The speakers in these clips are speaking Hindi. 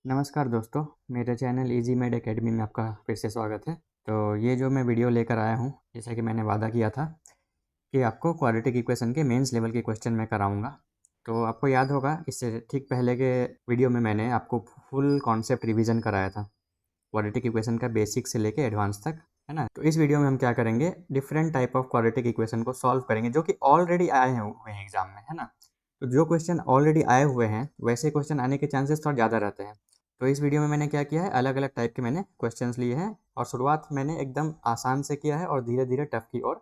नमस्कार दोस्तों, मेरे चैनल इजी मेड एकेडमी में आपका फिर से स्वागत है। तो ये जो मैं वीडियो लेकर आया हूँ, जैसा कि मैंने वादा किया था कि आपको क्वाड्रेटिक इक्वेशन के मेंस लेवल के क्वेश्चन मैं कराऊंगा। तो आपको याद होगा, इससे ठीक पहले के वीडियो में मैंने आपको फुल कॉन्सेप्ट रिवीजन कराया था क्वाड्रेटिक इक्वेशन का, बेसिक से लेके एडवांस तक, है ना। तो इस वीडियो में हम क्या करेंगे, different type of quadratic equation को सॉल्व करेंगे जो कि ऑलरेडी आए हुए हैं एग्जाम में, है ना। तो जो क्वेश्चन ऑलरेडी आए हुए हैं वैसे क्वेश्चन आने के चांसेस थोड़ा ज़्यादा रहते हैं। तो इस वीडियो में मैंने क्या किया है, अलग अलग टाइप के मैंने क्वेश्चंस लिए हैं और शुरुआत मैंने एकदम आसान से किया है और धीरे धीरे टफ की ओर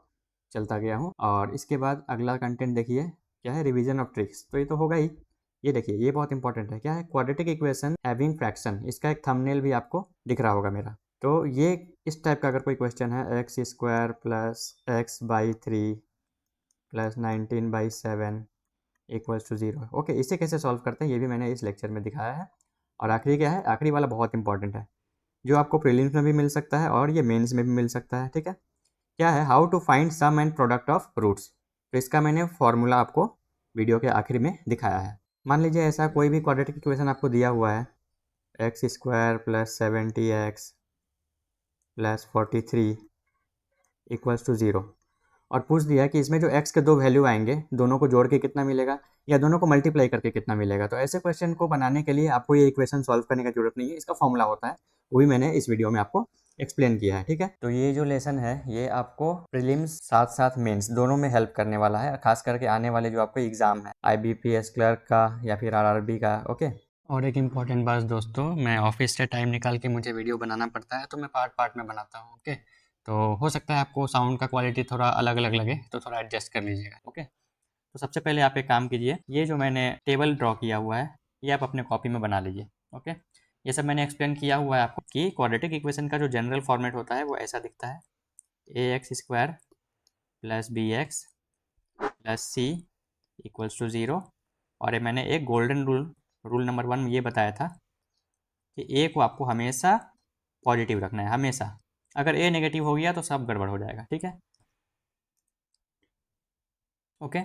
चलता गया हूँ। और इसके बाद अगला कंटेंट देखिए क्या है, रिवीजन ऑफ ट्रिक्स। तो ये तो होगा ही। ये देखिए, ये बहुत इंपॉर्टेंट है। क्या है, क्वाड्रेटिक इक्वेशन हैविंग फ्रैक्शन। इसका एक थंबनेल भी आपको दिख रहा होगा मेरा। तो ये इस टाइप का अगर कोई क्वेश्चन है, x square plus x by three plus 19/7 equals to 0। Okay, इसे कैसे सॉल्व करते हैं ये भी मैंने इस लेक्चर में दिखाया है। और आखिरी क्या है, आखिरी वाला बहुत इंपॉर्टेंट है, जो आपको प्रीलिम्स में भी मिल सकता है और ये मेंस में भी मिल सकता है। ठीक है, क्या है, how to find sum and product of roots. तो इसका मैंने फॉर्मूला आपको वीडियो के आखिर में दिखाया है। मान लीजिए ऐसा कोई भी क्वाड्रेटिक इक्वेशन आपको दिया हुआ है, x square plus 70x plus 43 equals to 0, और पूछ दिया कि इसमें जो x के दो वैल्यू आएंगे दोनों को जोड़ के कितना मिलेगा या दोनों को मल्टीप्लाई करके कितना मिलेगा। तो ऐसे क्वेश्चन को बनाने के लिए आपको ये इक्वेशन सॉल्व करने की जरूरत नहीं है, इसका फॉर्मूला होता है, वो भी मैंने इस वीडियो में आपको एक्सप्लेन किया है। ठीक है, तो ये जो लेसन है ये आपको प्रीलिम्स साथ साथ मेंस दोनों में हेल्प करने वाला है, खास करके आने वाले जो आपको एग्जाम है IBPS क्लर्क का या फिर RRB का। ओके, और एक इम्पॉर्टेंट बात दोस्तों, मैं ऑफिस से टाइम निकाल के मुझे वीडियो बनाना पड़ता है, तो मैं पार्ट पार्ट में बनाता हूँ। ओके, तो हो सकता है आपको साउंड का क्वालिटी थोड़ा अलग अलग लगे, तो थोड़ा एडजस्ट कर लीजिएगा। ओके, तो सबसे पहले आप एक काम कीजिए, ये जो मैंने टेबल ड्रॉ किया हुआ है ये आप अपने कॉपी में बना लीजिए। ओके, ये सब मैंने एक्सप्लेन किया हुआ है आपको कि क्वाड्रेटिक इक्वेशन का जो जनरल फॉर्मेट होता है वो ऐसा दिखता है, ax² plus bx plus c equals to 0। और ये मैंने एक गोल्डन रूल नंबर 1 ये बताया था कि ए को आपको हमेशा पॉजिटिव रखना है, हमेशा। अगर ए नेगेटिव हो गया तो सब गड़बड़ हो जाएगा। ठीक है, ओके।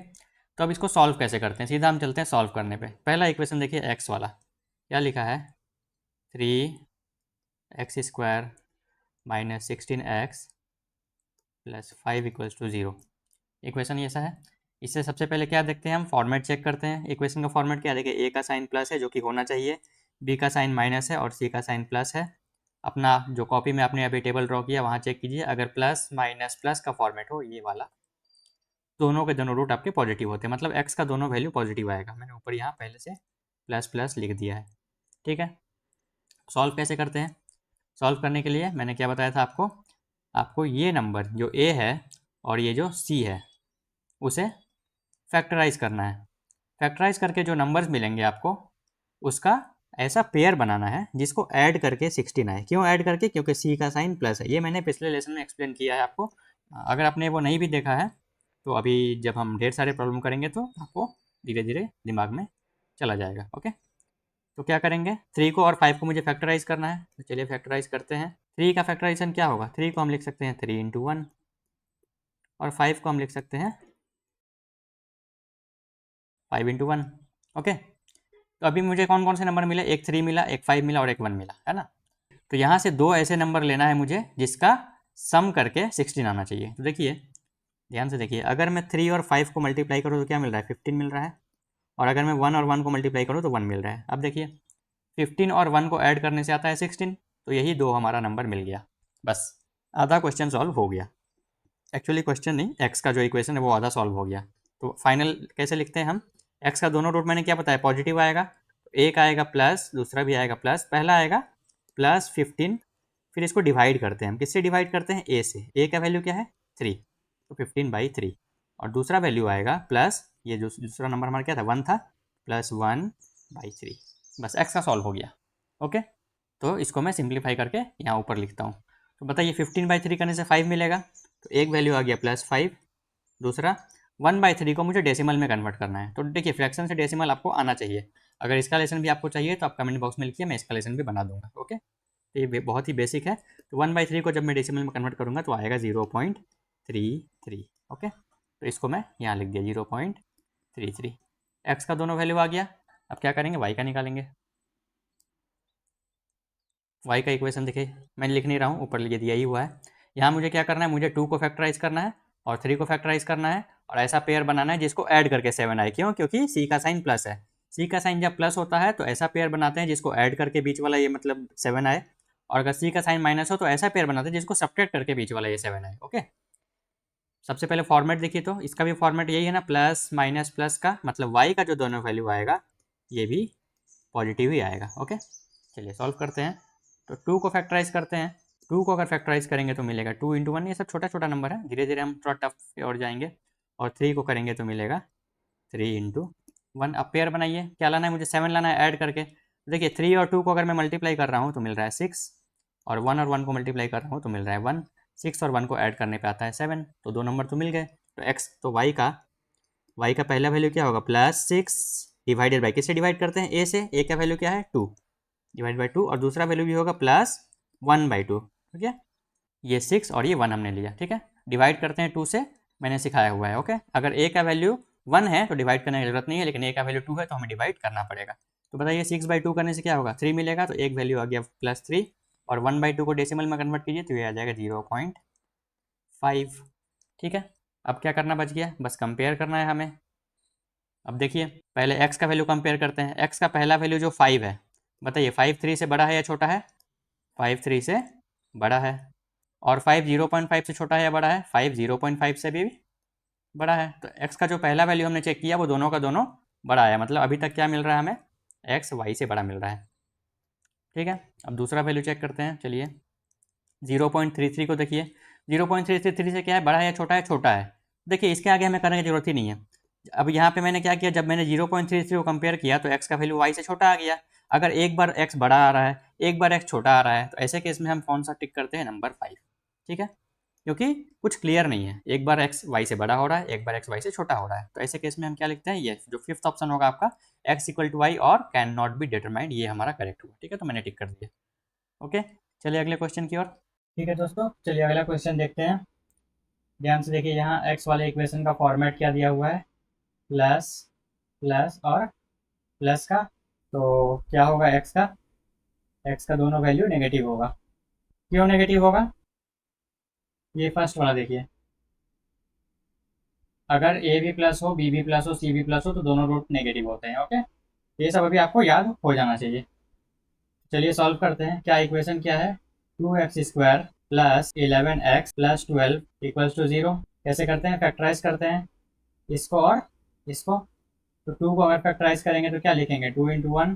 तो अब इसको सॉल्व कैसे करते हैं, सीधा हम चलते हैं सॉल्व करने पे। पहला इक्वेशन देखिए एक्स वाला, क्या लिखा है, 3x² minus 16x plus 5 equals to 0। Equation ये ऐसा है। इससे सबसे पहले क्या देखते हैं, हम फॉर्मेट चेक करते हैं। इक्वेशन का फॉर्मेट क्या है, देखिए ए का साइन प्लस है जो कि होना चाहिए, बी का साइन माइनस है और सी का साइन प्लस है। अपना जो कॉपी में आपने अभी टेबल ड्रॉ किया वहाँ चेक कीजिए, अगर प्लस माइनस प्लस का फॉर्मेट हो ये वाला, दोनों के दोनों रूट आपके पॉजिटिव होते हैं, मतलब एक्स का दोनों वैल्यू पॉजिटिव आएगा। मैंने ऊपर यहाँ पहले से प्लस प्लस लिख दिया है। ठीक है, सॉल्व कैसे करते हैं, सॉल्व करने के लिए मैंने क्या बताया था आपको, आपको ये नंबर जो ए है और ये जो सी है उसे फैक्टराइज करना है। फैक्टराइज करके जो नंबर्स मिलेंगे आपको उसका ऐसा पेयर बनाना है जिसको ऐड करके 16 आए। क्यों ऐड करके, क्योंकि सी का साइन प्लस है, ये मैंने पिछले लेसन में एक्सप्लेन किया है आपको। अगर आपने वो नहीं भी देखा है तो अभी जब हम ढेर सारे प्रॉब्लम करेंगे तो आपको धीरे धीरे दिमाग में चला जाएगा। ओके, तो क्या करेंगे, 3 को और 5 को मुझे फैक्टराइज करना है, तो चलिए फैक्टराइज करते हैं। 3 का फैक्टराइजेशन क्या होगा, 3 को हम लिख सकते हैं 3 × 1 और 5 को हम लिख सकते हैं 5 × 1। ओके, तो अभी मुझे कौन कौन से नंबर मिले, एक 3 मिला, एक 5 मिला और एक 1 मिला, है ना। तो यहाँ से दो ऐसे नंबर लेना है मुझे जिसका सम करके 16 आना चाहिए। तो देखिए ध्यान से देखिए, अगर मैं 3 और 5 को मल्टीप्लाई करूँ तो क्या मिल रहा है, 15 मिल रहा है। और अगर मैं 1 और 1 को मल्टीप्लाई करूँ तो 1 मिल रहा है। अब देखिए 15 और 1 को ऐड करने से आता है 16, तो यही दो हमारा नंबर मिल गया। बस आधा क्वेश्चन सॉल्व हो गया। एक्चुअली क्वेश्चन नहीं, एक्स का जो इक्वेशन है वो आधा सॉल्व हो गया। तो फाइनल कैसे लिखते हैं हम, एक्स का दोनों रूट मैंने क्या बताया, पॉजिटिव आएगा, तो एक आएगा प्लस, दूसरा भी आएगा प्लस। पहला आएगा प्लस 15, फिर इसको डिवाइड करते हैं हम, किससे डिवाइड करते हैं, ए से। ए का वैल्यू क्या है 3, तो 15/3। और दूसरा वैल्यू आएगा प्लस, ये जो दूसरा नंबर हमारा क्या था 1 था, प्लस 1/3। बस एक्स का सॉल्व हो गया। ओके, तो इसको मैं सिंप्लीफाई करके यहाँ ऊपर लिखता हूँ। तो बताइए 15/3 करने से 5 मिलेगा, तो एक वैल्यू आ गया +5। दूसरा 1/3 को मुझे डेसिमल में कन्वर्ट करना है। तो देखिए फ्रैक्शन से डेसिमल आपको आना चाहिए। अगर इसका लेसन भी आपको चाहिए तो आप कमेंट बॉक्स में लिखिए, मैं इसका लेसन भी बना दूंगा। ओके, तो ये बहुत ही बेसिक है। तो 1/3 को जब मैं डेसिमल में कन्वर्ट करूँगा तो आएगा 0.33। ओके, तो इसको मैं यहाँ लिख दिया 0.33। एक्स का दोनों वैल्यू आ गया। अब क्या करेंगे, वाई का निकालेंगे। वाई का इक्वेशन देखिए, मैं लिख नहीं रहा हूँ, ऊपर ये दिया ही हुआ है। यहाँ मुझे क्या करना है, मुझे 2 को फैक्टराइज करना है और 3 को फैक्टराइज करना है और ऐसा पेयर बनाना है जिसको ऐड करके 7 आए। क्यों? क्योंकि सी का साइन प्लस है। सी का साइन जब प्लस होता है तो ऐसा पेयर बनाते हैं जिसको ऐड करके बीच वाला ये मतलब 7 आए, और अगर सी का साइन माइनस हो तो ऐसा पेयर बनाते हैं जिसको सब्ट्रैक्ट करके बीच वाला ये 7 आए। ओके, सबसे पहले फॉर्मेट देखिए, तो इसका भी फॉर्मेट यही है ना, प्लस माइनस प्लस का, मतलब वाई का जो दोनों वैल्यू आएगा ये भी पॉजिटिव ही आएगा। ओके, चलिए सॉल्व करते हैं। तो 2 को फैक्टराइज करते हैं। 2 को अगर फैक्टराइज करेंगे तो मिलेगा 2 इंटू 1, ये सब छोटा छोटा नंबर है, धीरे धीरे हम थोड़ा टफ पे और जाएंगे। और 3 को करेंगे तो मिलेगा 3 इंटू 1। अब पेयर बनाइए, क्या लाना है मुझे, 7 लाना है ऐड करके। देखिए 3 और 2 को अगर मैं मल्टीप्लाई कर रहा हूँ तो मिल रहा है 6, और 1 और 1 को मल्टीप्लाई कर रहा हूँ तो मिल रहा है 1। 6 और 1 को ऐड करने पे आता है 7, तो 2 नंबर तो मिल गए। तो एक्स तो वाई का पहला वैल्यू क्या होगा, +6 डिवाइडेड बाई, किससे डिवाइड करते हैं, ए से। ए का वैल्यू क्या है 2 डिवाइड बाई 2, और दूसरा वैल्यू भी होगा +1/2। ठीक है, ये 6 और ये 1 हमने लिया। ठीक है, डिवाइड करते हैं 2 से, मैंने सिखाया हुआ है। ओके, अगर ए का वैल्यू 1 है तो डिवाइड करने की जरूरत नहीं है, लेकिन ए का वैल्यू 2 है तो हमें डिवाइड करना पड़ेगा। तो बताइए 6/2 करने से क्या होगा, 3 मिलेगा, तो एक वैल्यू आ गया +3, और 1/2 को डेसिमल में कन्वर्ट कीजिए तो ये आ जाएगा 0.5। ठीक है, अब क्या करना बच गया, बस कंपेयर करना है हमें। अब देखिए पहले x का वैल्यू कंपेयर करते हैं। x का पहला वैल्यू जो 5 है, बताइए 5 3 से बड़ा है या छोटा है, 5 3 से बड़ा है। और 5 0.5 से छोटा है या बड़ा है, 5 0.5 से भी बड़ा है। तो x का जो पहला वैल्यू हमने चेक किया वो दोनों का दोनों बड़ा है, मतलब अभी तक क्या मिल रहा है हमें, x y से बड़ा मिल रहा है। ठीक है, अब दूसरा वैल्यू चेक करते हैं। चलिए 0.33 को देखिए, 0.33 से क्या है, बड़ा है या छोटा है, छोटा है। देखिए इसके आगे हमें करने की जरूरत ही नहीं है। अब यहाँ पे मैंने क्या किया, जब मैंने 0.33 को कंपेयर किया तो x का वैल्यू y से छोटा आ गया। अगर एक बार x बड़ा आ रहा है, एक बार x छोटा आ रहा है, तो ऐसे केस में हम कौन सा टिक करते हैं, नंबर 5। ठीक है, क्योंकि कुछ क्लियर नहीं है, एक बार x y से बड़ा हो रहा है, एक बार x y से छोटा हो रहा है, तो ऐसे केस में हम क्या लिखते हैं, ये जो फिफ्थ ऑप्शन होगा आपका, x इक्वल टू वाई और कैन नॉट बी डिटरमाइंड, ये हमारा करेक्ट हुआ। ठीक है, तो मैंने टिक कर दिया। ओके, चलिए अगले क्वेश्चन की ओर। ठीक है दोस्तों, चलिए अगला क्वेश्चन देखते हैं। ध्यान से देखिए, यहाँ x वाले इक्वेशन का फॉर्मेट क्या दिया हुआ है, प्लस प्लस और प्लस का। तो क्या होगा, x का दोनों वैल्यू नेगेटिव होगा। क्यों नेगेटिव होगा, ये फर्स्ट वाला देखिए, अगर a भी प्लस हो, b भी प्लस हो, c भी प्लस हो तो दोनों रूट नेगेटिव होते हैं। ओके, ये सब अभी आपको याद हो जाना चाहिए। चलिए सॉल्व करते हैं। क्या इक्वेशन क्या है, 2x² plus 11x plus 12 equals to 0। कैसे करते हैं, फैक्टराइज करते हैं इसको और इसको। तो 2 को अगर फैक्टराइज करेंगे तो क्या लिखेंगे, 2 इंटू 1।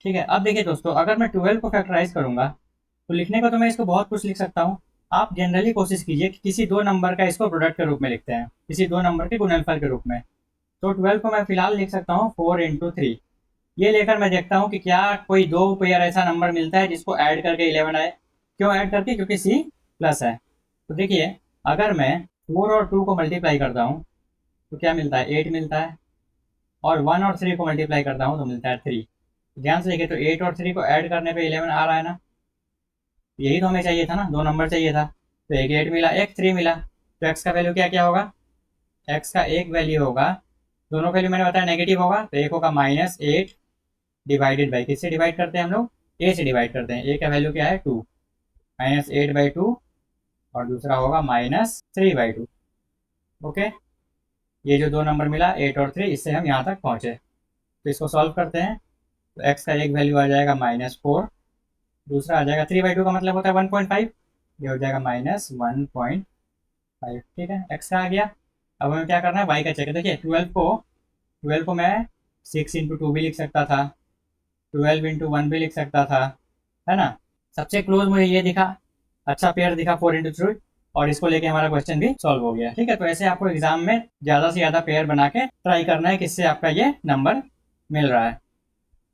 ठीक है, अब देखिए दोस्तों, अगर मैं 12 को फैक्टराइज करूंगा तो लिखने को तो मैं इसको बहुत कुछ लिख सकता हूँ। आप जनरली कोशिश कीजिए कि किसी दो नंबर का इसको प्रोडक्ट के रूप में लिखते हैं, किसी दो नंबर के गुणनफल के रूप में। तो 12 को मैं फिलहाल लिख सकता हूँ 4 इंटू 3। ये लेकर मैं देखता हूँ कि क्या कोई दो पेयर ऐसा नंबर मिलता है जिसको ऐड करके 11 आए। क्यों ऐड करके, क्योंकि सी प्लस है। तो देखिए, अगर मैं 4 और 2 को मल्टीप्लाई करता हूँ तो क्या मिलता है, 8 मिलता है। और 1 और 3 को मल्टीप्लाई करता हूँ तो मिलता है 3। ध्यान से देखिए, तो 8 और 3 को ऐड करने पे 11 आ रहा है ना, यही तो हमें चाहिए था ना, दो नंबर चाहिए था। तो एक 8 मिला, एक 3 मिला। तो एक्स का वैल्यू क्या क्या होगा, एक्स का एक वैल्यू होगा, दोनों वैल्यू मैंने बताया नेगेटिव होगा, तो एक होगा -8 डिवाइडेड बाई, किससे डिवाइड करते हैं हम लोग, ए से डिवाइड करते हैं। ए का वैल्यू क्या है 2, -8/2, और दूसरा होगा -3/2। ओके, ये जो दो नंबर मिला 8 और 3, इससे हम यहाँ तक पहुँचे। तो इसको सॉल्व करते हैं। तो एक्स का एक वैल्यू आ जाएगा -4, दूसरा आ जाएगा 3/2 का मतलब होता है 1.5, ये हो जाएगा -1.5। ठीक है, एक्स का आ गया। अब हमें क्या करना है, वाई का चेक। देखिए 12 को मैं 6 इंटू 2 भी लिख सकता था, 12 इंटू 1 भी लिख सकता था, है ना। सबसे क्लोज मुझे ये दिखा, अच्छा पेयर दिखा 4 इंटू 3, और इसको लेके हमारा क्वेश्चन भी सॉल्व हो गया। ठीक है, तो ऐसे आपको एग्जाम में ज़्यादा से ज़्यादा पेयर बना के ट्राई करना है, किससे आपका ये नंबर मिल रहा है।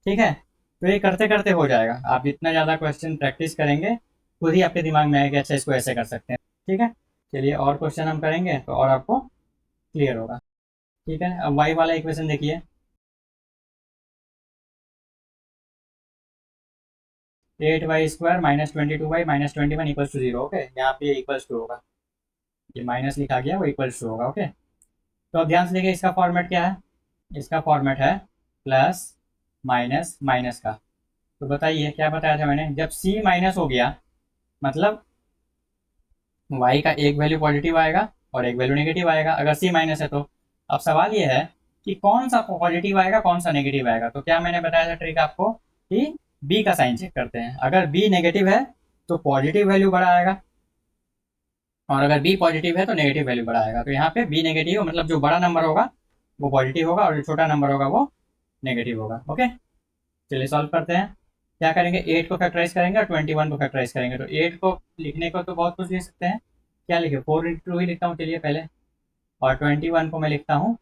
ठीक है, तो ये करते करते हो जाएगा। आप जितना ज़्यादा क्वेश्चन प्रैक्टिस करेंगे खुद ही आपके दिमाग में आएगा, अच्छा इसको ऐसे कर सकते हैं। ठीक है, चलिए और क्वेश्चन हम करेंगे तो और आपको क्लियर होगा। ठीक है, अब वाई वाला इक्वेशन देखिए, 8y² -22y -21 equals to 0। Okay, यहाँ पे इक्वल्स टू होगा, ये माइनस लिखा गया वो इक्वल्स टू होगा। ओके, तो अब ध्यान से देखिए, इसका फॉर्मेट क्या है, इसका फॉर्मेट है प्लस माइनस माइनस का। तो बताइए क्या बताया था मैंने, जब सी माइनस हो गया मतलब y का एक वैल्यू पॉजिटिव आएगा और एक वैल्यू नेगेटिव आएगा अगर सी माइनस है तो। अब सवाल ये है कि कौन सा पॉजिटिव आएगा कौन सा नेगेटिव आएगा। तो क्या मैंने बताया था ट्रिक आपको कि बी का साइन चेक करते हैं। अगर बी नेगेटिव है तो पॉजिटिव वैल्यू बड़ा आएगा और अगर बी पॉजिटिव है तो नेगेटिव वैल्यू बड़ा आएगा। तो यहाँ पे बी नेगेटिव मतलब जो बड़ा नंबर होगा वो पॉजिटिव होगा और जो छोटा नंबर होगा वो नेगेटिव होगा। ओके, चलिए सॉल्व करते हैं। क्या करेंगे, 8 को फैक्टराइज करेंगे और 21 को फैक्टराइज करेंगे। तो 8 को लिखने को तो बहुत कुछ लिख सकते हैं, क्या लिखे 4 इंटू ही लिखता हूँ चलिए पहले, और 21 को मैं लिखता हूँ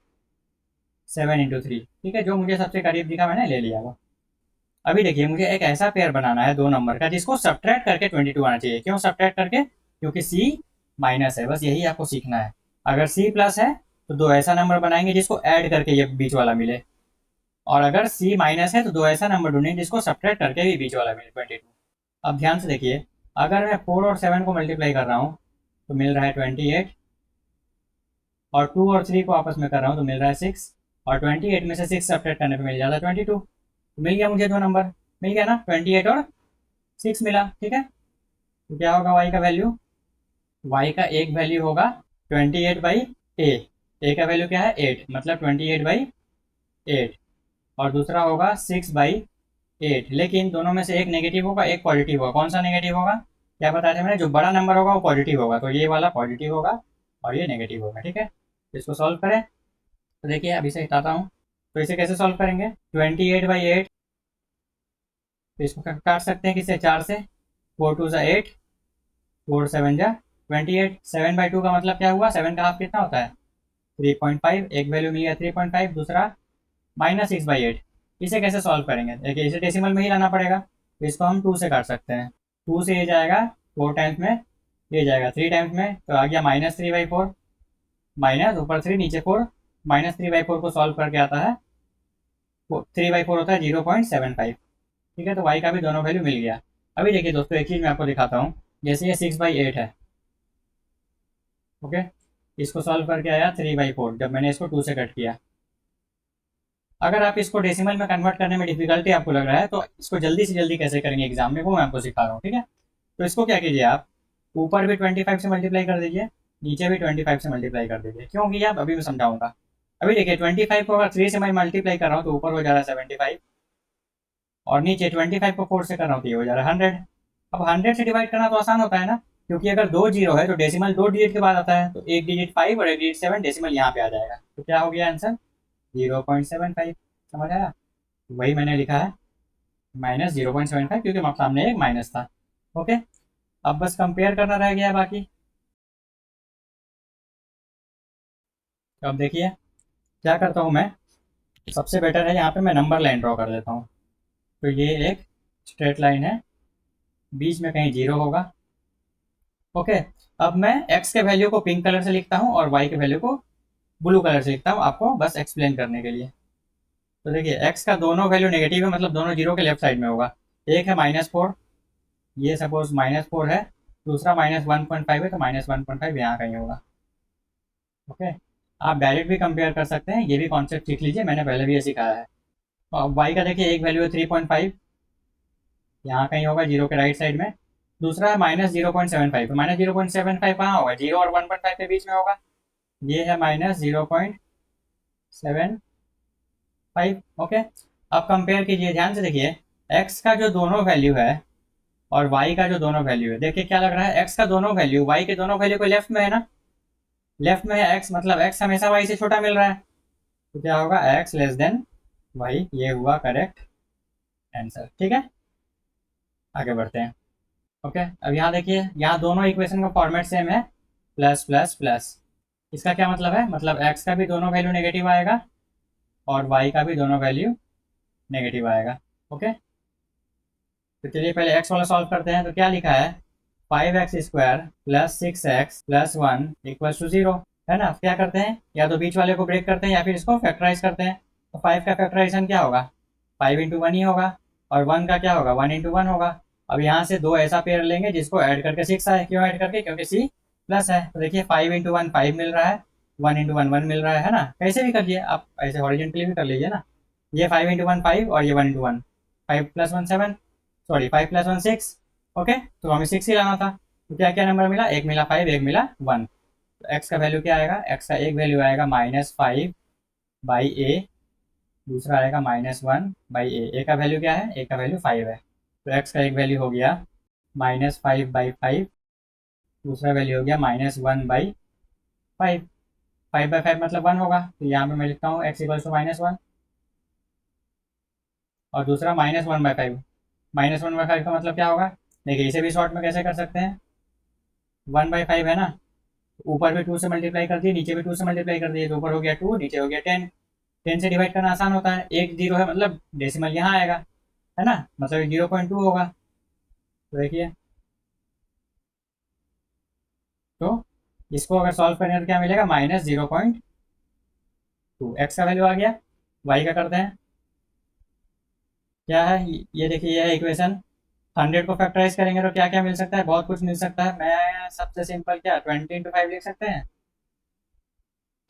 7 इंटू 3। ठीक है, जो मुझे सबसे करीब दिखा मैंने ले लिया वो। अभी देखिए मुझे एक ऐसा पेयर बनाना है दो नंबर का जिसको सब्ट्रैक्ट करके 22 आना चाहिए। क्यों सब्ट्रैक्ट करके, क्योंकि सी माइनस है, बस यही आपको सीखना है। अगर सी प्लस है तो दो ऐसा नंबर बनाएंगे जिसको ऐड करके ये बीच वाला मिले, और अगर सी माइनस है तो दो ऐसा नंबर ढूंढेंगे जिसको सब्ट्रैक्ट करके भी बीच वाला मिले 22। अब ध्यान से देखिए, अगर मैं 4 और 7 को मल्टीप्लाई कर रहा हूँ तो मिल रहा है 28, और 2 और 3 को आपस में कर रहा हूँ तो मिल रहा है 6, और 28 में से 6 सब्ट्रैक्ट करने पे मिल जाता है 22। तो मिल गया मुझे दो नंबर, मिल गया ना, 28 और 6 मिला। ठीक है, तो क्या होगा y का वैल्यू, y का एक वैल्यू होगा 28/a। a का वैल्यू क्या है 8, मतलब 28/8, और दूसरा होगा 6/8। लेकिन दोनों में से एक नेगेटिव होगा एक पॉजिटिव होगा। कौन सा नेगेटिव होगा, क्या बताया था मैंने, जो बड़ा नंबर होगा वो पॉजिटिव होगा। तो ये वाला पॉजिटिव होगा और ये नेगेटिव होगा। ठीक है, इसको सॉल्व करें। तो देखिए अभी से बताता हूँ। तो इसे कैसे सॉल्व करेंगे, 28/8, तो इसको काट सकते हैं किससे, 4 से, 4 2 8, 4 7 28। 7/2 का मतलब क्या हुआ, 7 का हाफ कितना होता है 3.5, एक वैल्यू मिल गया 3.5, दूसरा -6/8। इसे कैसे सॉल्व करेंगे, देखिए इसे डेसिमल में ही लाना पड़ेगा। तो इसको हम 2 से काट सकते हैं। 2 से ये जाएगा 4 टाइम्स में, ये जाएगा 3 टाइम्स में, तो आ गया -3/4, माइनस ऊपर 3 नीचे 4, -3/4 को सॉल्व करके आता है 3/4 होता है 0.75। ठीक है, तो y का भी दोनों वैल्यू मिल गया। अभी देखिए दोस्तों एक चीज़ मैं आपको दिखाता हूँ, जैसे ये 6/8 है, ओके, इसको सॉल्व करके आया 3/4 जब मैंने इसको 2 से कट किया। अगर आप इसको डेसिमल में कन्वर्ट करने में डिफिकल्टी आपको लग रहा है तो इसको जल्दी से जल्दी कैसे करेंगे एग्जाम में वो मैं आपको सिखा रहा हूँ। ठीक है, तो इसको क्या कीजिए, आप ऊपर भी 25 से मल्टीप्लाई कर दीजिए, नीचे भी 25 से मल्टीप्लाई कर दीजिए। क्यों किया आप अभी मैं समझाऊंगा। अभी देखिए 25 को अगर 3 से मैं मल्टीप्लाई कर रहा हूँ तो ऊपर हो जा रहा है 75, और नीचे 25 को 4 से कर रहा हूँ तो ये हो जा रहा है 100। अब 100 से डिवाइड करना तो आसान होता है ना, क्योंकि अगर दो जीरो है तो डेसिमल दो डिजिट के बाद आता है, तो एक डिजिट 5 और एक डिजिट 7, डेसिमल यहाँ पे आ जाएगा। तो क्या हो गया आंसर 0.75। समझ आया, वही मैंने लिखा है -0.75, क्योंकि सामने एक माइनस था। ओके, अब बस कंपेयर करना रह गया बाकी। तो अब देखिए क्या करता हूँ मैं, सबसे बेटर है यहाँ पे मैं नंबर लाइन ड्रॉ कर देता हूँ। तो ये एक स्ट्रेट लाइन है, बीच में कहीं जीरो होगा। ओके, अब मैं x के वैल्यू को पिंक कलर से लिखता हूँ और y के वैल्यू को ब्लू कलर से लिखता हूँ, आपको बस एक्सप्लेन करने के लिए। तो देखिए x का दोनों वैल्यू नेगेटिव है, मतलब दोनों जीरो के लेफ्ट साइड में होगा। एक है -4, ये सपोज -4 है, दूसरा -1.5 है, तो -1.5 यहाँ कहीं होगा। ओके, आप डायरेक्ट भी कंपेयर कर सकते हैं, ये भी कॉन्सेप्ट सीख लीजिए, मैंने पहले भी ये सिखाया है। तो अब y का देखिए एक वैल्यू है 3.5, यहाँ कहीं होगा जीरो के राइट साइड में। दूसरा है -0.75, तो -0.75 कहाँ होगा, जीरो और 1.5 के बीच में होगा। ये है -0.75। ओके, अब कंपेयर कीजिए, ध्यान से देखिए, x का जो दोनों वैल्यू है और y का जो दोनों वैल्यू है, देखिए क्या लग रहा है, x का दोनों वैल्यू y के दोनों वैल्यू को लेफ्ट में है ना, लेफ्ट में है x, मतलब x हमेशा y से छोटा मिल रहा है। तो क्या होगा, x लेस देन y, ये हुआ करेक्ट आंसर। ठीक है, आगे बढ़ते हैं। ओके, अब यहाँ देखिए, यहाँ दोनों इक्वेशन का फॉर्मेट सेम है, प्लस प्लस प्लस। इसका क्या मतलब है, मतलब x का भी दोनों वैल्यू नेगेटिव आएगा और y का भी दोनों वैल्यू नेगेटिव आएगा। ओके, तो चलिए पहले x वाला सॉल्व करते हैं। तो क्या लिखा है, 5x² plus 6x plus 1 equals to 0, है ना। क्या करते हैं, या तो बीच वाले को ब्रेक करते हैं या फिर इसको फैक्टराइज करते हैं। तो 5 का फैक्टराइजेशन क्या होगा, 5 × 1 ही होगा, और 1 का क्या होगा, 1 × 1 होगा। अब यहाँ से दो ऐसा पेयर लेंगे जिसको ऐड करके 6 आए, क्यों ऐड करके, क्योंकि सी प्लस है। तो देखिए 5 × 1 5 मिल रहा है, 1 × 1 1 मिल रहा है ना। कैसे भी करिए आप, ऐसे हॉरिजॉन्टली भी कर लीजिए ना। ये 5 × 1 5 और ये 1 × 1, 5 + 1 7, सॉरी 5 + 1 6। ओके, तो हमें 6 ही लाना था। तो क्या क्या नंबर मिला, एक मिला 5, एक मिला 1। तो एक्स का वैल्यू क्या आएगा, एक्स का एक वैल्यू आएगा -5/a, दूसरा आएगा -1/a। ए का वैल्यू क्या है, ए का वैल्यू 5 है। तो एक्स का एक वैल्यू हो गया -5/5, दूसरा वैल्यू हो गया -1/5। 5/5 मतलब 1 होगा, तो यहाँ पे मैं लिखता हूँ x = -1। और दूसरा -1/5, -1/5 का मतलब क्या होगा, देखिए इसे भी शॉर्ट में कैसे कर सकते हैं, 1/5 है ना, ऊपर भी 2 से मल्टीप्लाई कर दिए, नीचे भी 2 से मल्टीप्लाई कर दिए, तो ऊपर हो गया 2, नीचे हो गया 10। 10 से डिवाइड करना आसान होता है, एक जीरो है मतलब डेसिमल यहाँ आएगा, है ना, मतलब 0.2 होगा। तो देखिए, तो इसको अगर सॉल्व करें तो क्या मिलेगा, -0.2। एक्स का वैल्यू आ गया। वाई का करते हैं, क्या है ये देखिए, ये है इक्वेशन। 100 को फैक्टराइज करेंगे तो क्या क्या मिल सकता है, बहुत कुछ मिल सकता है। मैं सबसे सिंपल क्या 20 × 5 लिख सकते हैं।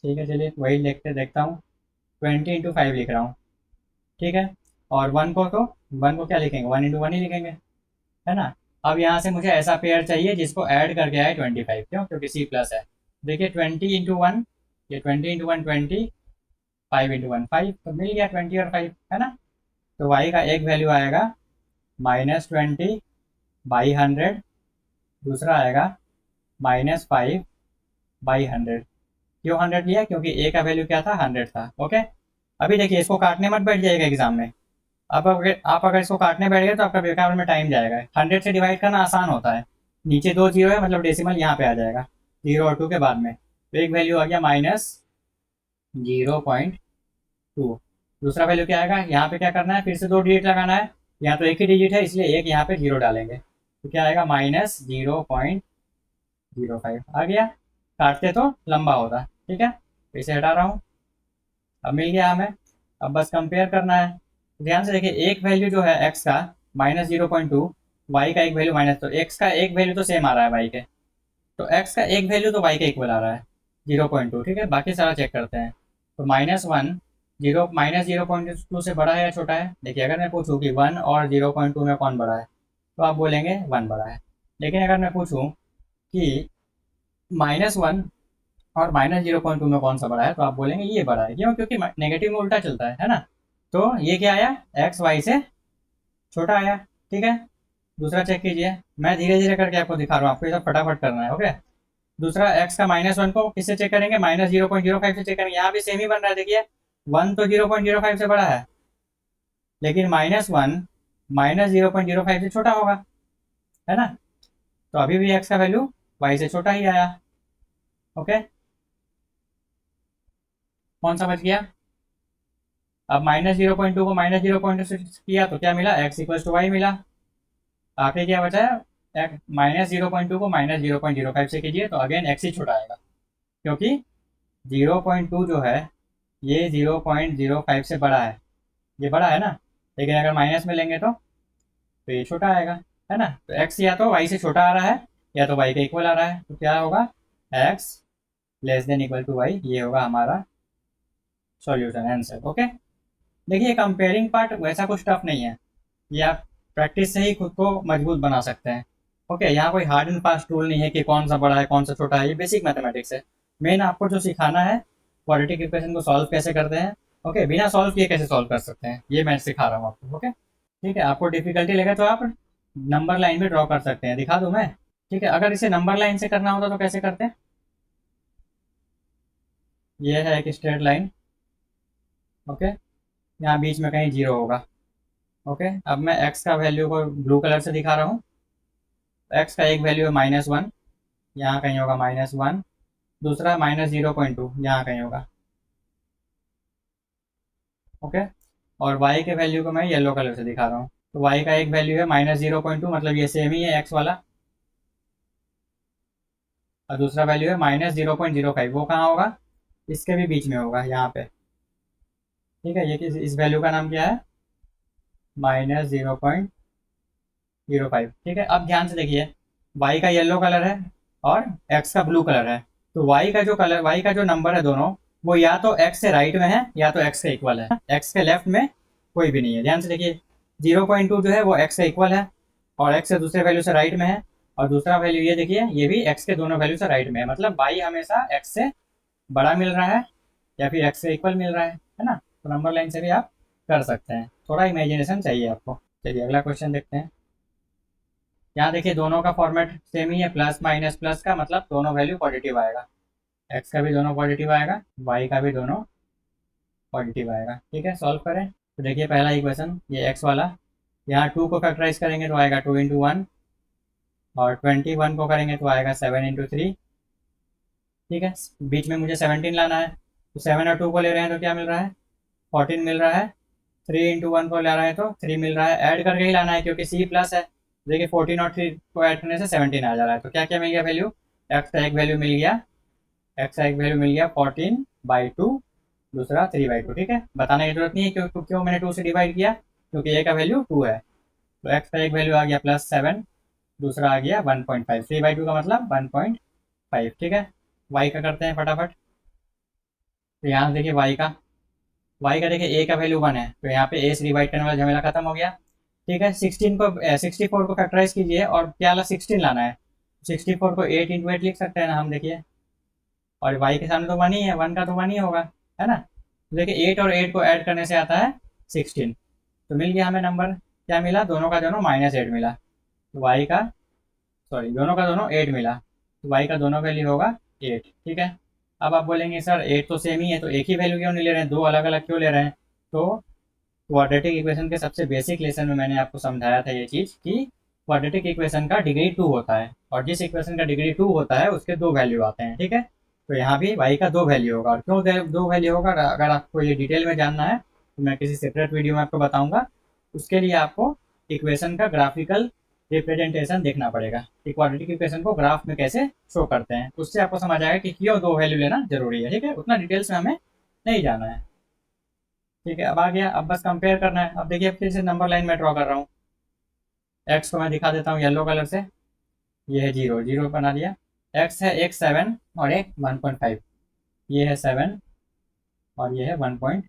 ठीक है, चलिए वही लिखते देखता हूँ। 20 × 5 लिख रहा हूँ, ठीक है। और वन को क्या लिखेंगे, 1 × 1 ही लिखेंगे, है ना। अब यहाँ से मुझे ऐसा पेयर चाहिए जिसको ऐड करके आए 25, क्यों, क्योंकि सी प्लस है। देखिए 20 × 1, ये 20 × 1 20, 5 × 1 5, तो मिल गया 20 और 5, है ना। तो वाई का एक वैल्यू आएगा -20/100, दूसरा आएगा -5/100। क्यों 100 लिया, क्योंकि ए का वैल्यू क्या था, 100 था। ओके, अभी देखिए इसको काटने मत बैठ जाइएगा एग्जाम में। अब अगर आप इसको काटने बैठ गए तो आपका बेकार में टाइम जाएगा। 100 से डिवाइड करना आसान होता है, नीचे 2 जीरो है मतलब डेसिमल यहाँ पे आ जाएगा, 0 और 2 के बाद में। तो एक वैल्यू आ गया -0.2। दूसरा वैल्यू क्या आएगा, यहाँ पे क्या करना है, फिर से 2 डिजिट लगाना है। यहाँ तो एक ही डिजिट है इसलिए एक यहाँ पे 0 डालेंगे, तो क्या आएगा -0.05 आ गया। काटते तो लंबा होता, ठीक है, तो इसे हटा रहा हूँ। अब मिल गया हमें, अब बस कंपेयर करना है। ध्यान से देखिए, एक वैल्यू जो है एक्स का -0.2, वाई का एक वैल्यू माइनस, तो एक्स का एक वैल्यू तो सेम आ रहा है वाई के, तो एक्स का एक वैल्यू तो वाई के इक्वल आ रहा है 0.2, ठीक है। बाकी सारा चेक करते हैं। तो -1 -0.2 से बड़ा है या छोटा है, देखिए अगर मैं पूछूँ कि 1 और 0.2 में कौन बड़ा है, तो आप बोलेंगे 1 बड़ा है। लेकिन अगर मैं पूछूँ कि -1 और -0.2 में कौन सा बड़ा है, तो आप बोलेंगे ये बड़ा है। क्यों, क्योंकि नेगेटिव में उल्टा चलता है ना। तो ये क्या आया, एक्स वाई से छोटा आया, ठीक है। दूसरा चेक कीजिए, मैं धीरे धीरे करके आपको दिखा रहा हूँ, आपको ये सब फटाफट करना है, ओके। दूसरा एक्स का -1 को किससे चेक करेंगे, -0.05 से चेक करेंगे। यहाँ भी सेम ही बन रहा है, देखिए 1 तो 0.05 से बड़ा है, लेकिन -1 -0.05 से छोटा होगा, है ना। तो अभी भी एक्स का वैल्यू वाई से छोटा ही आया, ओके। कौन सा बच गया, अब -0.2 को -0.2 से किया तो क्या मिला, x = y मिला। आखिर क्या बचा है, -0.2 को -0.05 से कीजिए तो अगेन x ही छोटा आएगा, क्योंकि 0.2 जो है ये 0.05 से बड़ा है, ये बड़ा है ना। लेकिन अगर माइनस में लेंगे तो ये छोटा आएगा, है ना। तो x या तो y से छोटा आ रहा है या तो y के इक्वल आ रहा है, तो क्या होगा, x < y, ये होगा हमारा सॉल्यूशन आंसर, ओके। देखिए कंपेयरिंग पार्ट वैसा कुछ टफ नहीं है, ये आप प्रैक्टिस से ही खुद को मजबूत बना सकते हैं, ओके। यहाँ कोई हार्ड एंड फास्ट टूल नहीं है कि कौन सा बड़ा है कौन सा छोटा है, ये बेसिक मैथमेटिक्स है। मेन आपको जो सिखाना है क्वाड्रेटिक इक्वेशन को सॉल्व कैसे करते हैं, ओके, बिना सॉल्व किए कैसे सॉल्व कर सकते हैं, ये मैं सिखा रहा हूँ आपको, ओके। ठीक है, आपको डिफिकल्टी लगे तो आप नंबर लाइन भी ड्रॉ कर सकते हैं, दिखा दूँ मैं, ठीक है। अगर इसे नंबर लाइन से करना होता तो कैसे करते हैं, ये है एक स्ट्रेट लाइन, ओके, यहाँ बीच में कहीं 0 होगा, ओके। अब मैं x का वैल्यू को ब्लू कलर से दिखा रहा हूँ। x का एक वैल्यू है -1, यहाँ कहीं होगा -1, दूसरा -0.2 यहाँ कहीं होगा, ओके। और y के वैल्यू को मैं येलो कलर से दिखा रहा हूँ। तो y का एक वैल्यू है -0.2, मतलब ये सेम ही है x वाला, और दूसरा वैल्यू है -0.05, वो कहाँ होगा, इसके भी बीच में होगा, यहाँ पे, ठीक है। ये इस वैल्यू का नाम क्या है, -0.05, ठीक है। अब ध्यान से देखिए, y का येलो कलर है और x का ब्लू कलर है, तो y का जो नंबर है दोनों, वो या तो x से राइट में है या तो x के इक्वल है, x के लेफ्ट में कोई भी नहीं है। ध्यान से देखिए, 0.2 जो है वो x का इक्वल है और x से दूसरे वैल्यू से राइट में है, और दूसरा वैल्यू ये देखिए ये भी x के दोनों वैल्यू से राइट में है, मतलब y हमेशा x से बड़ा मिल रहा है या फिर x से इक्वल मिल रहा है ना। तो नंबर लाइन से भी आप कर सकते हैं, थोड़ा इमेजिनेशन चाहिए आपको। चलिए अगला क्वेश्चन देखते हैं। यहाँ देखिए दोनों का फॉर्मेट सेम ही है, प्लस माइनस प्लस का मतलब दोनों वैल्यू पॉजिटिव आएगा, x का भी दोनों पॉजिटिव आएगा, y का भी दोनों पॉजिटिव आएगा। ठीक है, सॉल्व करें तो देखिए पहला इक्वेशन ये x वाला, यहाँ 2 को फैक्टराइज करेंगे तो आएगा 2 × 1, और 21 को करेंगे तो आएगा 7 × 3। ठीक है, बीच में मुझे 17 लाना है, तो 7 और 2 को ले रहे हैं तो क्या मिल रहा है 14 मिल रहा है, 3 × 1 को ला रहे हैं तो 3 मिल रहा है, ऐड करके ही लाना है क्योंकि सी प्लस है। देखिए 14 और 3 को ऐड करने से 17 आ जा रहा है, तो क्या क्या मिल गया वैल्यू, एक्स का एक वैल्यू मिल गया, एक्स का एक वैल्यू मिल गया 14/2, दूसरा 3/2। ठीक है, बताने की जरूरत नहीं है क्यों मैंने 2 से डिवाइड किया, क्योंकि ए का वैल्यू 2 है। तो एक्स का एक वैल्यू आ गया +7, दूसरा आ गया 1.5, 3/2 का मतलब 1.5। ठीक है, वाई का करते हैं फटाफट। तो यहाँ देखिए वाई का देखिए ए का वैल्यू 1 है, तो यहाँ पे ए से डिवाइड करने वाला झमेला खत्म हो गया। ठीक है, 64 को फैक्टराइज कीजिए और क्या ला 16 लाना है, 64 को 8 × 8 लिख सकते हैं ना हम, देखिए और वाई के सामने तो 1 ही है, 1 का तो 1 ही होगा, है ना। तो देखिए 8 और 8 को ऐड करने से आता है 16, तो मिल गया हमें नंबर, क्या मिला, दोनों का दोनों -8 मिला, तो वाई का दोनों का दोनों 8 मिला, तो वाई का दोनों वैल्यू होगा 8। ठीक है, अब आप बोलेंगे सर 8 तो सेम ही है तो एक ही वैल्यू क्यों नहीं ले रहे हैं, दो अलग अलग क्यों ले रहे हैं। तो क्वाड्रेटिक इक्वेशन के सबसे बेसिक लेसन में मैंने आपको समझाया था ये चीज़ कि क्वाड्रेटिक इक्वेशन का डिग्री 2 होता है, और जिस इक्वेशन का डिग्री 2 होता है उसके दो वैल्यू आते हैं। ठीक है, तो यहाँ भी y का दो वैल्यू होगा, और क्यों दो वैल्यू होगा अगर आपको ये डिटेल में जानना है तो मैं किसी सेपरेट वीडियो में आपको बताऊंगा। उसके लिए आपको इक्वेशन का ग्राफिकल रिप्रेजेंटेशन देखना पड़ेगा कि क्वाड्रेटिक इक्वेशन को ग्राफ में कैसे शो करते हैं, उससे आपको समझ आएगा कि क्यों दो वैल्यू लेना जरूरी है। ठीक है, उतना डिटेल्स में हमें नहीं जाना है। ठीक है, अब आ गया, अब बस कंपेयर करना है। अब देखिए फिर से नंबर लाइन में ड्रॉ कर रहा हूँ, एक्स को मैं दिखा देता हूँ येलो कलर से, ये है 0, 0 बना दिया, एक्स है एक 7 और एक 1.5, ये है 7 और ये है 1.5।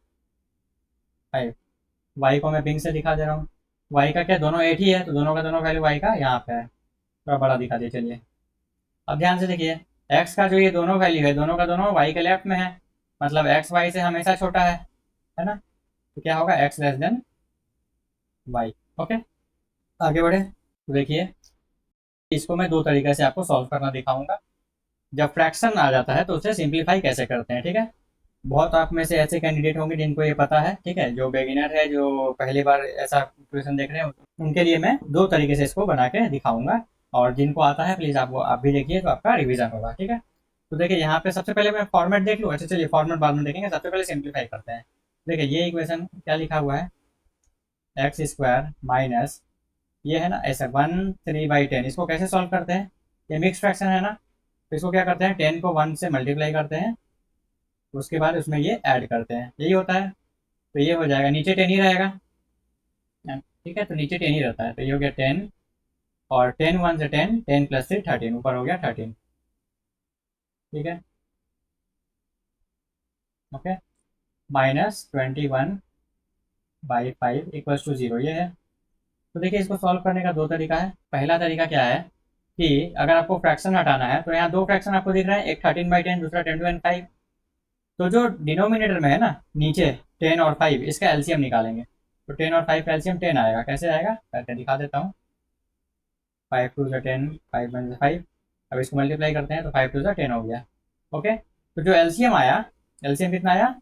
वाई को मैं पिंक से दिखा दे रहा हूँ, वाई का क्या दोनों 8 ही है, तो दोनों का दोनों वैल्यू वाई का यहाँ पे है, थोड़ा बड़ा दिखा दिए। चलिए अब ध्यान से देखिए, एक्स का जो ये दोनों वैल्यू है दोनों का दोनों वाई के लेफ्ट में है, मतलब एक्स वाई से हमेशा छोटा है ना, तो क्या होगा x less than y. Okay, आगे बढ़े तो देखिए इसको मैं दो तरीके से आपको सॉल्व करना दिखाऊंगा। जब फ्रैक्शन आ जाता है तो उसे सिंप्लीफाई कैसे करते हैं। ठीक है, बहुत आप में से ऐसे कैंडिडेट होंगे जिनको ये पता है। ठीक है, जो बिगिनर है, जो पहली बार ऐसा क्वेश्चन देख रहे हैं, उनके लिए मैं दो तरीके से इसको बना के दिखाऊंगा, और जिनको आता है प्लीज़ आप भी देखिए तो आपका रिविजन होगा। ठीक है, तो देखिए यहाँ पे सबसे पहले मैं फॉर्मेट देख लूँ, अच्छा चलिए फॉर्मेट बाद में देखेंगे, सबसे पहले सिंप्लीफाई करते हैं। देखिए ये इक्वेशन क्या लिखा हुआ है, x² माइनस ये है ना ऐसा 1/3/10, इसको कैसे सॉल्व करते हैं, ये मिक्स फ्रैक्शन है ना, तो इसको क्या करते हैं 10 को 1 से मल्टीप्लाई करते हैं, उसके बाद उसमें ये ऐड करते हैं, यही होता है। तो ये हो जाएगा, नीचे 10 ही रहेगा। ठीक है, तो नीचे 10 ही रहता है, तो ये हो गया 10, और 10 1 से 10, 10 + 3 13, ऊपर हो गया 13। ठीक है, ओके, -21/5 = 0 ये है। तो देखिए इसको सॉल्व करने का दो तरीका है। पहला तरीका क्या है कि अगर आपको फ्रैक्शन हटाना है तो यहाँ दो फ्रैक्शन आपको दिख रहा है, एक 13/10, दूसरा 10^5। तो जो डिनोमिनेटर में है ना नीचे 10 और 5, इसका एलसीएम निकालेंगे, तो 10 और 5 का एलसीएम 10 आएगा। कैसे आएगा करके दिखा देता हूँ, 5 2 से 10, 5 1 से 5, अब इसको मल्टीप्लाई करते हैं तो 5 2 से 10 हो गया। ओके, तो जो एलसीएम आया, एलसीएम कितना आया,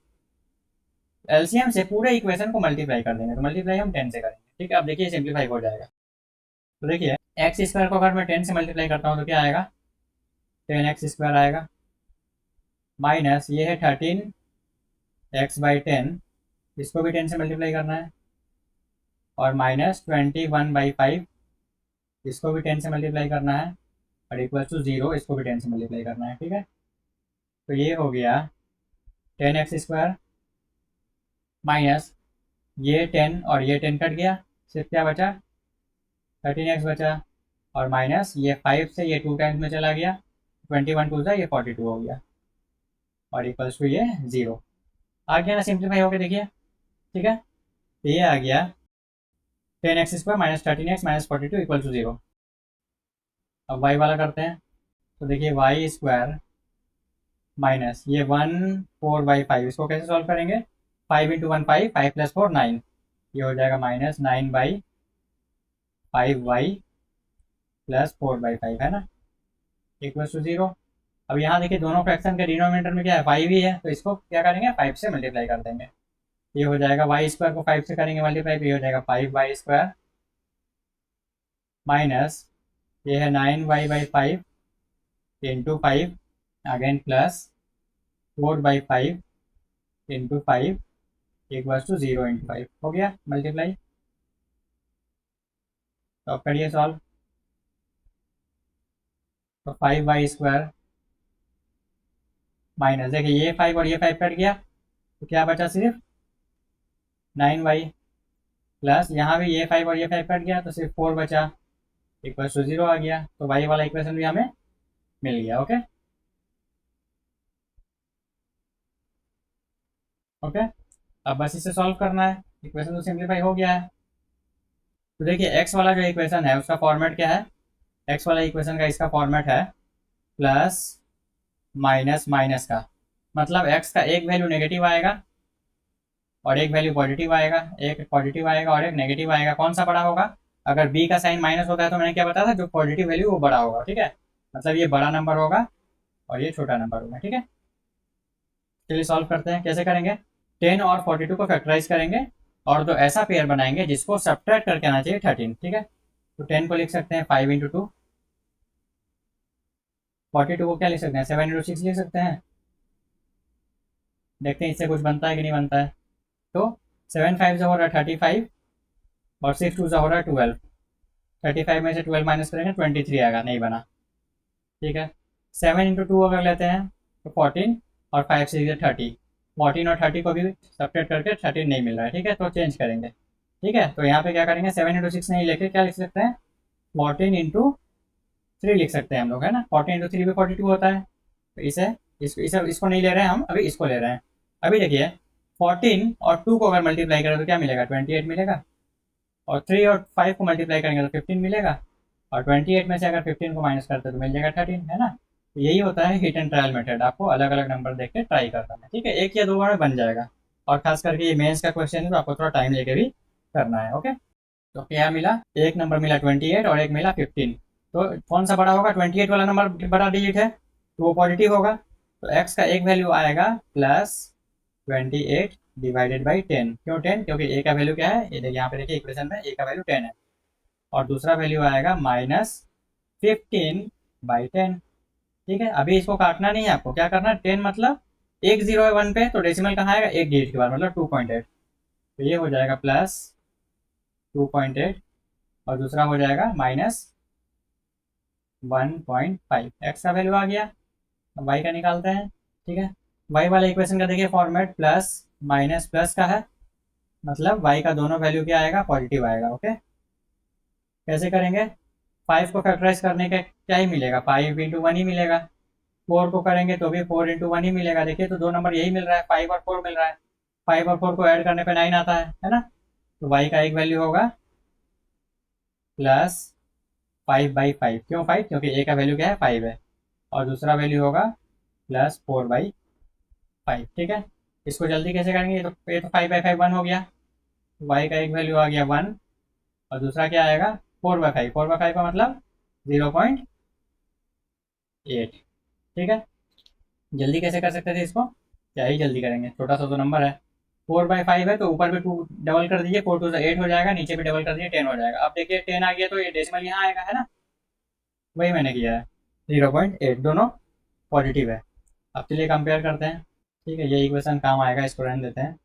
एलसीएम से पूरे इक्वेशन को मल्टीप्लाई कर देंगे, तो मल्टीप्लाई हम 10 से करेंगे। ठीक है, अब देखिए सिंप्लीफाई हो जाएगा। तो देखिए x² को अगर मैं 10 से मल्टीप्लाई करता हूँ तो क्या आएगा, 10x² आएगा, माइनस ये है 13x/10, इसको भी 10 से मल्टीप्लाई करना है, और -21/5, इसको भी 10 से मल्टीप्लाई करना है, और =0, इसको भी 10 से मल्टीप्लाई करना है। ठीक है, तो ये हो गया 10x² माइनस ये 10 और ये 10 कट गया, सिर्फ क्या बचा 13x बचा, और माइनस ये 5 से ये 2 टाइम्स में चला गया, 21 2 से ये 42 हो गया, और = ये 0 आ गया ना, सिंप्लीफाई हो गया। देखिए ठीक है, तो ये आ गया 10x² minus 13x minus 42 equal to 0। अब वाई वाला करते हैं, तो देखिए y² माइनस ये 1/4/5, इसको कैसे सॉल्व करेंगे? 5 इंटू 1 5, 5 प्लस 4 9, ये हो जाएगा माइनस 9/5y प्लस 4/5, है ना, इक्वल टू 0। अब यहाँ देखिए दोनों फ्रैक्शन के डिनोमिनेटर में क्या है, 5 ही है, तो इसको क्या करेंगे, 5 से मल्टीप्लाई कर देंगे। ये हो जाएगा y² को 5 से करेंगे मल्टीप्लाई, तो ये हो जाएगा 5y² माइनस ये है 9y/5 into 5 again plus 4/5 into 5 equal to 0 into 5, हो गया मल्टीप्लाई। तो अब करिए सॉल्व, तो 5y² माइनस देखिए ये 5 और ये 5 कट गया, तो क्या बचा सिर्फ 9y, प्लस यहाँ भी ये 5 और ये 5 कट गया, तो सिर्फ 4 बचा, इक्वल टू 0 आ गया। तो y वाला इक्वेशन भी हमें मिल गया। ओके ओके, अब बस इसे सॉल्व करना है, इक्वेशन तो सिंप्लीफाई हो गया है। तो देखिए x वाला जो इक्वेशन है उसका फॉर्मेट क्या है, x वाला इक्वेशन का इसका फॉर्मेट है प्लस माइनस माइनस का, मतलब x का एक वैल्यू नेगेटिव आएगा और एक वैल्यू पॉजिटिव आएगा, एक पॉजिटिव आएगा और एक नेगेटिव आएगा। कौन सा बड़ा होगा? अगर b का साइन माइनस होता है तो मैंने क्या बताया था, जो पॉजिटिव वैल्यू वो बड़ा होगा, ठीक है, मतलब ये बड़ा नंबर होगा और ये छोटा नंबर होगा, ठीक है। चलिए सॉल्व करते हैं, कैसे करेंगे, 10 और 42 को फैक्टराइज करेंगे और तो ऐसा पेयर बनाएंगे जिसको सब्ट्रैक्ट करके आना चाहिए 13, ठीक है। तो 10 को लिख सकते हैं 5 इंटू 2, 42 को क्या लिख सकते हैं 7 इंटू 6 लिख सकते हैं। देखते हैं इससे कुछ बनता है कि नहीं बनता है। तो 7 5 हो रहा है 35 और 6 2 हो रहा है 12, 35 में से 12 माइनस करेंगे 23 आएगा, नहीं बना, ठीक है। 7 इंटू 2 अगर लेते हैं तो 14 और 5 से 30, 14 और 30 को भी सब्ट्रैक्ट करके 13 नहीं मिल रहा है, ठीक है, तो चेंज करेंगे, ठीक है। तो यहाँ पे क्या करेंगे 7 इंटू 6 नहीं लेके क्या लिख सकते हैं 14 इंटू 3 लिख सकते हैं हम लोग, है ना, 14 इंटू 3 भी 42 होता है। तो इसको नहीं ले रहे हैं हम, अभी इसको ले रहे हैं। अभी देखिए 14 और 2 को अगर मल्टीप्लाई करें तो क्या मिलेगा 28 मिलेगा, और 3 और 5 को मल्टीप्लाई करेंगे तो 15 मिलेगा, और 28 में से अगर 15 को माइनस करते तो मिल जाएगा 13, है ना। तो यही होता है हिट एंड ट्रायल मेथड, आपको अलग अलग नंबर देख के ट्राई करना है, ठीक है, एक या दो बार में बन जाएगा। और खास करके ये मेंस का क्वेश्चन है तो आपको थोड़ा टाइम लेके भी करना है। ओके, तो क्या मिला, एक नंबर मिला 28 और एक मिला 15, तो कौन सा बड़ा होगा, 28 वाला नंबर बड़ा डिजिट है तो वो पॉजिटिव होगा, तो x का एक वैल्यू आएगा प्लस 28 डिवाइडेड बाई 10, क्यों 10, क्योंकि a का वैल्यू क्या है, ये देखिए यहाँ पे देखिए इक्वेशन में a का वैल्यू 10 है, और दूसरा वैल्यू आएगा माइनस 15/10, ठीक है। अभी इसको काटना नहीं है, आपको क्या करना है 10 मतलब एक जीरो है 1 पे, तो डेसिमल कहाँ आएगा, एक डिजिट के बाद, मतलब 2.8, तो ये हो जाएगा प्लस 2.8 और दूसरा हो जाएगा माइनस 1.5, एक्स का वैल्यू आ गया। अब वाई का निकालते हैं, ठीक है। वाई वाले इक्वेशन का देखिए फॉर्मेट प्लस माइनस प्लस का है, मतलब वाई का दोनों वैल्यू क्या आएगा, पॉजिटिव आएगा। ओके, कैसे करेंगे, 5 को फैक्टराइज करने के क्या ही मिलेगा, 5 इंटू 1 ही मिलेगा, 4 को करेंगे तो भी 4 इंटू 1 ही मिलेगा। देखिए तो दो नंबर यही मिल रहा है, 5 और 4 मिल रहा है, 5 और 4 को ऐड करने पे 9 आता है ना। तो वाई का एक वैल्यू होगा प्लस 5/5, क्यों 5, क्योंकि ए का वैल्यू क्या है 5 है, और दूसरा वैल्यू होगा प्लस 4/5, ठीक है। इसको जल्दी कैसे करेंगे, ये तो 5/5 1 हो गया, वाई का एक वैल्यू आ गया 1 और दूसरा क्या आएगा 4/5, 4/5 का मतलब 0.8, ठीक है। जल्दी कैसे कर सकते थे इसको, क्या ही जल्दी करेंगे, छोटा सा तो नंबर है, 4/5 है तो ऊपर भी 2 डबल कर दीजिए, 4 2 8 हो जाएगा, नीचे भी डबल कर दीजिए 10 हो जाएगा। अब देखिए 10 आ गया तो ये डेसिमल यहाँ आएगा, है ना, वही मैंने किया है, 0.8 दोनों पॉजिटिव है। अब चलिए कंपेयर करते हैं, ठीक है, ये इक्वेशन काम आएगा, इसको रहने देते हैं।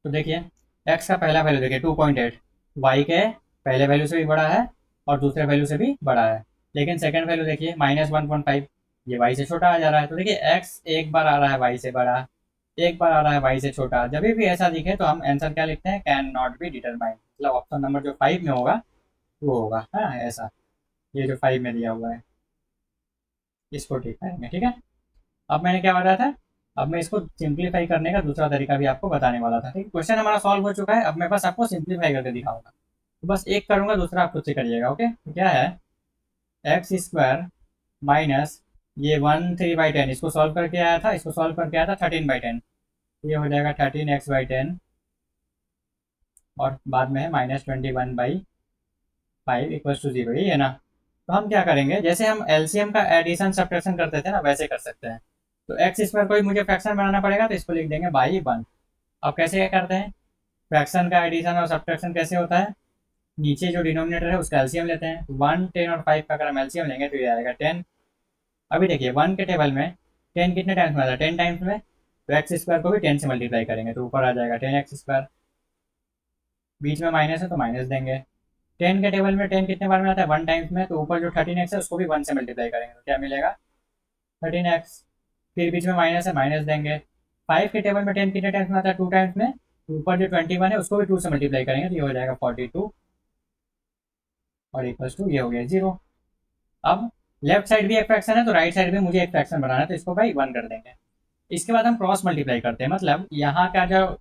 तो देखिए x का पहला वैल्यू देखिए 2.8, y के पहले वैल्यू से भी बड़ा है और दूसरे वैल्यू से भी बड़ा है, लेकिन सेकंड वैल्यू देखिए माइनस 1.5, ये y से छोटा आ जा रहा है। तो देखिए x एक बार आ रहा है y से बड़ा, एक बार आ रहा है y से छोटा, जब भी ऐसा दिखे तो हम आंसर क्या लिखते हैं, कैन नॉट बी डिटरमाइंड, मतलब ऑप्शन नंबर जो 5 में होगा वो होगा, हाँ ऐसा, ये जो 5 में दिया हुआ है इसको ठीक करेंगे, ठीक है। अब मैंने क्या बताया था अब मैं इसको सिंप्लीफाई करने का दूसरा तरीका भी आपको बताने वाला था। ठीक है, क्वेश्चन हमारा सॉल्व हो चुका है, अब मैं बस आपको सिंप्लीफाई करके दिखाऊंगा। तो बस एक करूंगा, दूसरा आप खुद से करिएगा। ओके, तो क्या है, एक्स स्क्वायर माइनस ये 1/3/10, इसको सॉल्व करके आया था, इसको सॉल्व करके आया था 13/10, ये हो जाएगा 13x/10 और बाद में है -21/5 इक्वल्स टू 0, ये है ना। तो हम क्या करेंगे, जैसे हम एलसीएम का एडिशन सब्ट्रैक्शन करते थे ना, वैसे कर सकते हैं। तो एक्स स्क्वायर को ही मुझे फ्रैक्शन बनाना पड़ेगा, तो इसको लिख देंगे बाई 1। अब कैसे क्या करते हैं, फ्रैक्शन का एडिशन और सब्ट्रैक्शन कैसे होता है, नीचे जो डिनोमिनेटर है उसका एलसीएम लेते हैं। 1, 10 और 5 का अगर हम एलसीएम लेंगे तो ये आएगा 10। अभी देखिए 1 के टेबल में 10 कितने टाइम्स में आता है, 10 टाइम्स में, तो एक्स स्क्वायर को भी 10 से मल्टीप्लाई करेंगे तो ऊपर आ जाएगा 10x²। बीच में माइनस है तो माइनस देंगे। 10 के टेबल में 10 कितने बार में आता है, 1 टाइम्स में, तो ऊपर जो 13x है उसको भी 1 से मल्टीप्लाई करेंगे तो क्या मिलेगा, 13x। फिर बीच में माइनस है, माइनस देंगे। 5 के टेबल में 10 कितने टाइम्स में आता है, 2 टाइम्स में, तो ऊपर जो 21 है उसको भी 2 से मल्टीप्लाई करेंगे तो ये हो जाएगा 42 और इक्वल्स टू ये हो गया 0। अब लेफ्ट साइड भी एक फ्रैक्शन है तो राइट साइड भी मुझे एक फ्रैक्शन बनाना है, तो इसको भाई 1 कर देंगे। इसके बाद हम क्रॉस मल्टीप्लाई करते हैं, मतलब यहाँ का जो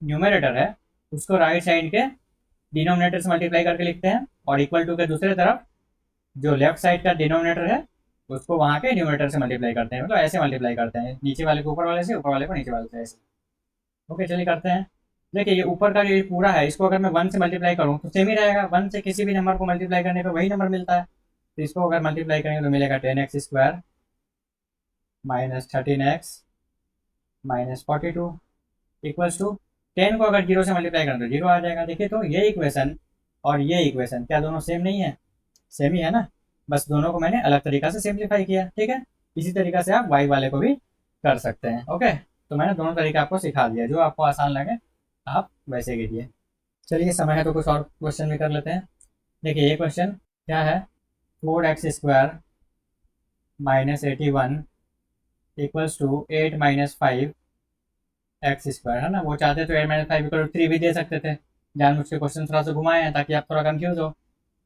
न्यूमरेटर है उसको राइट साइड के डिनोमिनेटर से मल्टीप्लाई करके लिखते हैं, और इक्वल टू के दूसरे तरफ जो लेफ्ट साइड का डिनोमिनेटर है उसको वहाँ के न्यूमरेटर से मल्टीप्लाई करते हैं, मतलब ऐसे मल्टीप्लाई करते हैं, नीचे वाले को ऊपर वाले से, ऊपर वाले को नीचे वाले से, ऐसे। ओके, चलिए करते हैं। देखिए ये ऊपर का जो पूरा है इसको अगर मैं 1 से मल्टीप्लाई करूँ तो सेम ही रहेगा, 1 से किसी भी नंबर को मल्टीप्लाई करने पर वही नंबर मिलता है। तो इसको अगर मल्टीप्लाई करेंगे तो मिलेगा 10x² minus 13x minus 42 equals to 10 को अगर 0 से मल्टीप्लाई करें तो 0 आ जाएगा। देखिए तो ये इक्वेशन और ये इक्वेशन क्या दोनों सेम नहीं है, सेम ही है ना, बस दोनों को मैंने अलग तरीका से सिंप्लीफाई किया। ठीक है, इसी तरीका से आप वाई वाले को भी कर सकते हैं। ओके, तो मैंने दोनों तरीके आपको सिखा दिया, जो आपको आसान लगे आप वैसे कीजिए। चलिए समय है तो कुछ और क्वेश्चन भी कर लेते हैं। देखिए ये क्वेश्चन क्या है, 4x² minus 81 equals to 8 minus 5x², है ना। वो चाहते तो 8 - 5 = 3 भी दे सकते थे, जान मुझ के क्वेश्चन थोड़ा सा घुमाए हैं ताकि आप थोड़ा कंफ्यूज हो।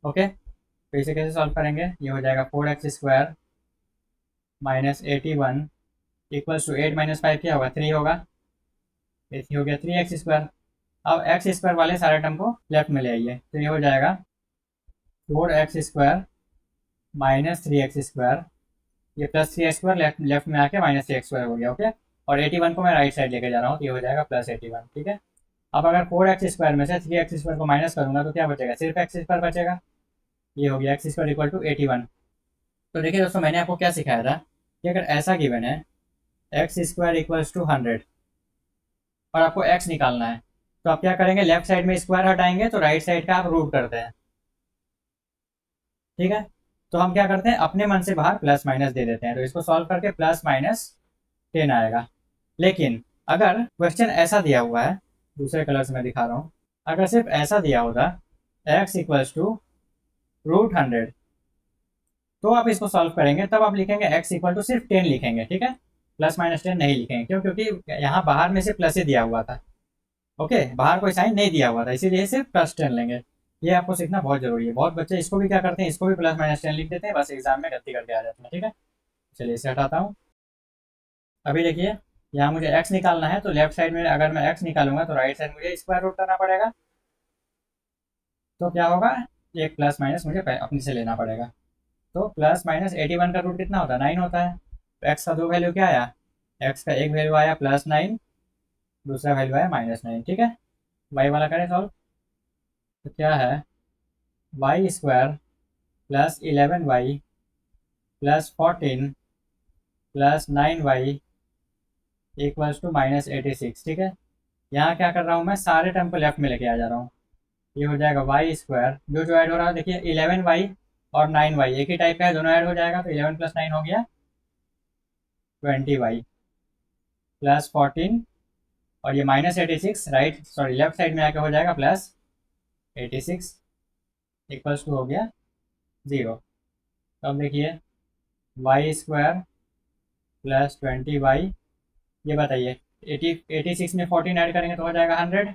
ओके, तो इसे कैसे सॉल्व करेंगे, ये हो जाएगा 4x² माइनस 81 इक्वल्स टू 8 - 5 क्या होगा, 3 होगा, ये हो गया 3x²। अब x² वाले सारे टर्म को लेफ्ट में ले आइए, तो ये हो जाएगा 4x² माइनस 3x², ये प्लस 3x² लेफ्ट लेफ्ट में आके -3x² हो गया। ओके, और 81 को मैं राइट साइड लेके जा रहा हूँ तो ये हो जाएगा +81। ठीक है, अब अगर 4x² में से 3x² को माइनस करूंगा तो क्या बचेगा, सिर्फ x² बचेगा, ये हो गया x² इक्वल टू 81। तो देखिए दोस्तों, मैंने आपको क्या सिखाया था कि अगर ऐसा गिवन है x² इक्वल्स टू 100 और आपको x निकालना है, तो आप क्या करेंगे, लेफ्ट साइड में स्क्वायर हटाएंगे तो राइट साइड का आप रूट करते हैं। ठीक है, तो हम क्या करते हैं, अपने मन से बाहर प्लस माइनस दे देते हैं, तो इसको सॉल्व करके +-10 आएगा। लेकिन अगर क्वेश्चन ऐसा दिया हुआ है, दूसरे कलर से मैं दिखा रहा हूँ, अगर सिर्फ ऐसा दिया होता x इक्वल्स टू √100, तो आप इसको सॉल्व करेंगे तब आप लिखेंगे x इक्वल टू सिर्फ 10 लिखेंगे। ठीक है, +-10 नहीं लिखेंगे, क्यों, क्योंकि यहाँ बाहर में से प्लस ही दिया हुआ था। ओके, बाहर कोई साइन नहीं दिया हुआ था, इसीलिए सिर्फ +10 लेंगे। ये आपको सीखना बहुत जरूरी है। बहुत बच्चे इसको भी क्या करते हैं, इसको भी +-10 लिख देते हैं, बस एग्जाम में गलती करके आ जाते हैं। ठीक है, चलिए इसे हटाता हूँ। अभी देखिए यहाँ मुझे x निकालना है, तो लेफ्ट साइड में अगर मैं x निकालूंगा तो राइट साइड मुझे स्क्वायर रूट करना पड़ेगा, तो क्या होगा, एक प्लस माइनस मुझे अपने से लेना पड़ेगा। तो +-81 का रूट कितना होता है, 9 होता है। तो x का दो वैल्यू क्या आया, x का एक वैल्यू आया +9, दूसरा वैल्यू आया -9। ठीक है, y वाला करें सॉल्व, तो क्या है, y² +11y +14 +9y equals to -86। ठीक है, यहाँ क्या कर रहा हूँ, मैं सारे टर्म को लेफ्ट में लेके आ जा रहा हूँ, ये हो जाएगा y², जो ऐड हो रहा है देखिए 11y और 9y एक ही टाइप का है, दोनों ऐड हो जाएगा, तो 11 + 9 हो गया 20y +14, और ये -86 राइट सॉरी लेफ्ट साइड में आके हो जाएगा +86 इक्वल्स टू हो गया 0। तो अब देखिए y² +20y, ये बताइए 86 में 14 ऐड करेंगे तो हो जाएगा 100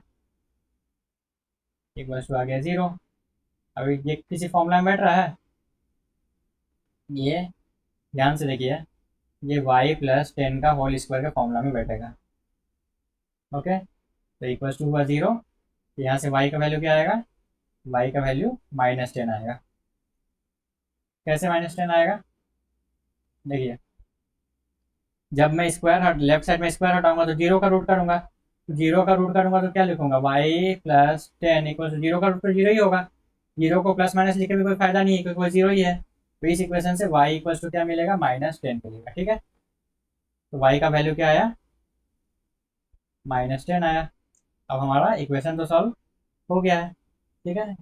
इक्वल्स टू आ गया 0। अभी ये किसी फॉर्मूला में बैठ रहा है, ये ध्यान से देखिए, ये y प्लस 10 का होल स्क्वायर के फॉर्मूला में बैठेगा। ओके, तो इक्वल्स टू हुआ 0। यहाँ से y का वैल्यू क्या आएगा, y का वैल्यू -10 आएगा। कैसे -10 आएगा, देखिए जब मैं स्क्वायर लेफ्ट साइड में स्क्वायर हटाऊंगा तो 0 का रूट करूंगा, तो 0 का रूट करूंगा तो क्या लिखूंगा, y प्लस 10 इक्वल टू 0 का रूट तो 0 ही होगा। 0 को प्लस माइनस लिखे भी कोई फायदा नहीं है क्योंकि वो 0 ही है। तो इस इक्वेशन से y इक्वल टू क्या मिलेगा, -10 मिलेगा। ठीक है, तो y का वैल्यू क्या आया, -10 आया। अब हमारा इक्वेशन तो सॉल्व हो गया है। ठीक है,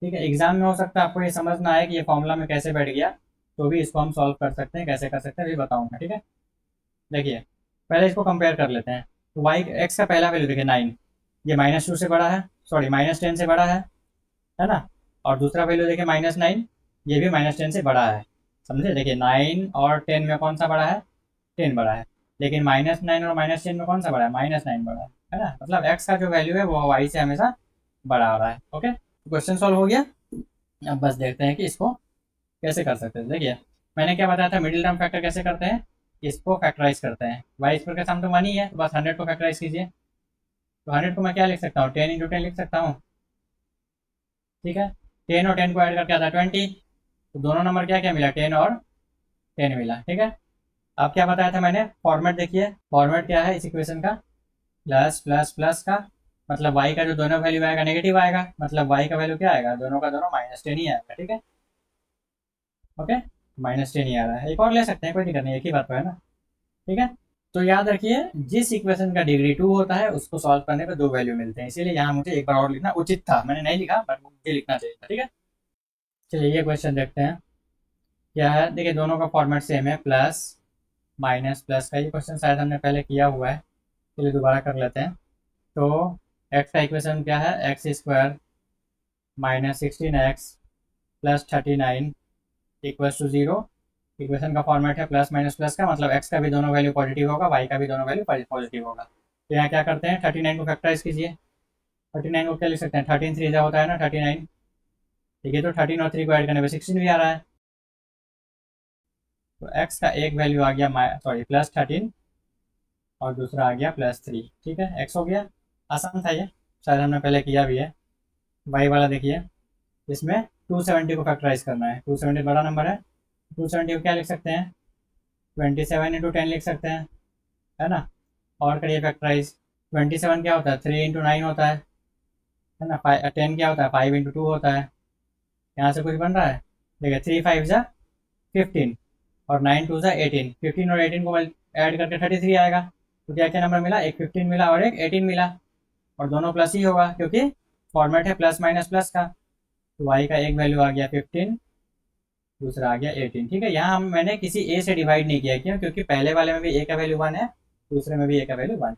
ठीक है, एग्जाम में हो सकता है आपको ये समझ ना आए कि ये फॉर्मूला में कैसे बैठ गया, तो भी इसको हम सॉल्व कर सकते हैं। कैसे कर सकते हैं अभी बताऊंगा। ठीक है, देखिए पहले इसको कंपेयर कर लेते हैं। तो वाई एक्स का पहला वैल्यू देखिए 9, ये -2 से बड़ा है, सॉरी -10 से बड़ा है ना। और दूसरा वैल्यू देखिए -9, ये भी -10 से बड़ा है। समझे, देखिए 9 और 10 में कौन सा बड़ा है, 10 बड़ा है। लेकिन -9 और -10 में कौन सा बड़ा है, -9 बड़ा है ना। मतलब एक्स का जो वैल्यू है वो वाई से हमेशा बड़ा आ रहा है। ओके, क्वेश्चन सॉल्व हो गया। अब बस देखते हैं कि इसको कैसे कर सकते हैं। देखिए मैंने क्या बताया था, मिडिल टर्म फैक्टर कैसे करते हैं, इसको फैक्टराइज करते हैं। वाई स्क्वायर का सम तो 1 ही है, तो बस 100 को फैक्टराइज कीजिए। तो 100 को मैं क्या लिख सकता हूँ, 10 × 10 लिख सकता हूँ। ठीक है, 10 और 10 को ऐड करके आता है 20। तो दोनों नंबर क्या क्या मिला, 10 और 10 मिला। ठीक है, अब क्या बताया था मैंने, फॉर्मेट देखिए, फॉर्मेट क्या है इस इक्वेशन का, प्लस प्लस प्लस का, मतलब y का जो दोनों वैल्यू आएगा नेगेटिव आएगा, मतलब y का वैल्यू क्या आएगा, दोनों का दोनों -10 ही आएगा। ठीक है, ओके, -10 ही आ रहा है। एक और ले सकते हैं, कोई दिक्कत नहीं, एक ही बात तो है ना। ठीक है, तो याद रखिए जिस इक्वेशन का डिग्री 2 होता है उसको सॉल्व करने पे 2 वैल्यू मिलते हैं, इसीलिए यहाँ मुझे एक बार और लिखना उचित था। मैंने नहीं लिखा बट मुझे लिखना चाहिए था। ठीक है, चलिए ये क्वेश्चन देखते हैं क्या है। देखिए दोनों का फॉर्मेट सेम है, प्लस माइनस प्लस का। ये क्वेश्चन शायद हमने पहले किया हुआ है, चलिए दोबारा कर लेते हैं। तो एक्स का इक्वेशन क्या है, x² -16x plus 39 equals to 0। Equation का फॉर्मेट है प्लस माइनस प्लस का, मतलब x का भी दोनों वैल्यू पॉजिटिव होगा, y का भी दोनों वैल्यू पॉजिटिव होगा। तो यहाँ क्या करते हैं, 39 को फैक्टराइज कीजिए। 39 को क्या लिख सकते हैं, 13 3 होता है ना 39। ठीक है, तो 13 और 3 को ऐड करने पर 16 भी आ रहा है। तो x का एक वैल्यू आ गया सॉरी +13 और दूसरा आ गया +3। ठीक है, x हो गया, आसान था ये, शायद हमने पहले किया भी है। y वाला देखिए, इसमें 270 को फैक्टराइज करना है, 270 बड़ा नंबर है, 270 को क्या लिख सकते हैं, 27 × 10 लिख सकते हैं, है ना। और करिए फैक्टराइज, 27 क्या होता है, 3 × 9 होता है ना। 10 क्या होता है, 5 × 2 होता है। यहाँ से कुछ बन रहा है, देखिए 3 5 ज़ा 15 और 9 2 ज़ा 18, 15 और 18 को ऐड करके 33 आएगा। तो क्या क्या नंबर मिला, एक 15 मिला और एक 18 मिला, और दोनों प्लस ही होगा क्योंकि फॉर्मेट है प्लस माइनस प्लस का। तो y का एक वैल्यू आ गया 15, दूसरा आ गया 18। ठीक है, यहाँ हम मैंने किसी a से डिवाइड नहीं किया, क्यों, क्योंकि पहले वाले में भी a का वैल्यू 1 है, दूसरे में भी a का वैल्यू 1 है।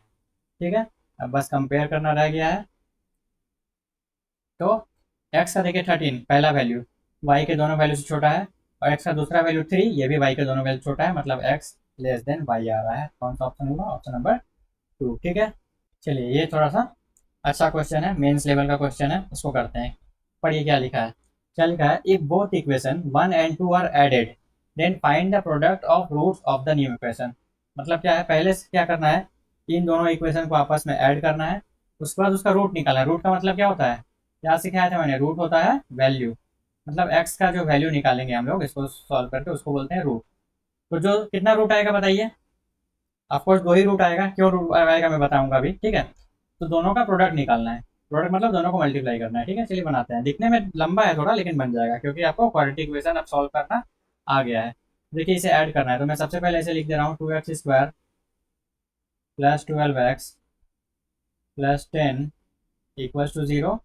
ठीक है, अब बस कंपेयर करना रह गया है। तो x का देखिए 13 पहला वैल्यू, y के दोनों वैल्यू से छोटा है, और x का दूसरा वैल्यू 3, ये भी y के दोनों वैल्यू छोटा है, मतलब x लेस देन y आ रहा है। कौन सा ऑप्शन होगा, ऑप्शन नंबर 2। ठीक है, चलिए ये थोड़ा सा अच्छा क्वेश्चन है, मेंस लेवल का क्वेश्चन है, उसको करते हैं। पढ़िए क्या लिखा है, क्या लिखा है, if both equation 1 and 2 are added then find the product of roots of the new equation. मतलब क्या है, पहले से क्या करना है, इन दोनों इक्वेशन को आपस में ऐड करना है, उसके बाद उसका रूट निकालना है। रूट का मतलब क्या होता है, क्या सिखाया था मैंने, रूट होता है वैल्यू, मतलब एक्स का जो वैल्यू निकालेंगे हम लोग इसको सॉल्व करके, उसको बोलते हैं रूट। तो जो कितना रूट आएगा बताइए, ऑफकोर्स 2 ही रूट आएगा, क्यों रूट आएगा मैं बताऊंगा अभी। ठीक है, तो दोनों का प्रोडक्ट निकालना है, प्रोडक्ट मतलब दोनों को मल्टीप्लाई करना है। ठीक है, चलिए बनाते हैं, दिखने में लंबा है थोड़ा लेकिन बन जाएगा क्योंकि आपको क्वाड्रेटिक इक्वेशन अब सॉल्व करना आ गया है। देखिए इसे ऐड करना है, तो मैं सबसे पहले इसे लिख दे रहा हूँ, 2x² + 12x + 10 = 0।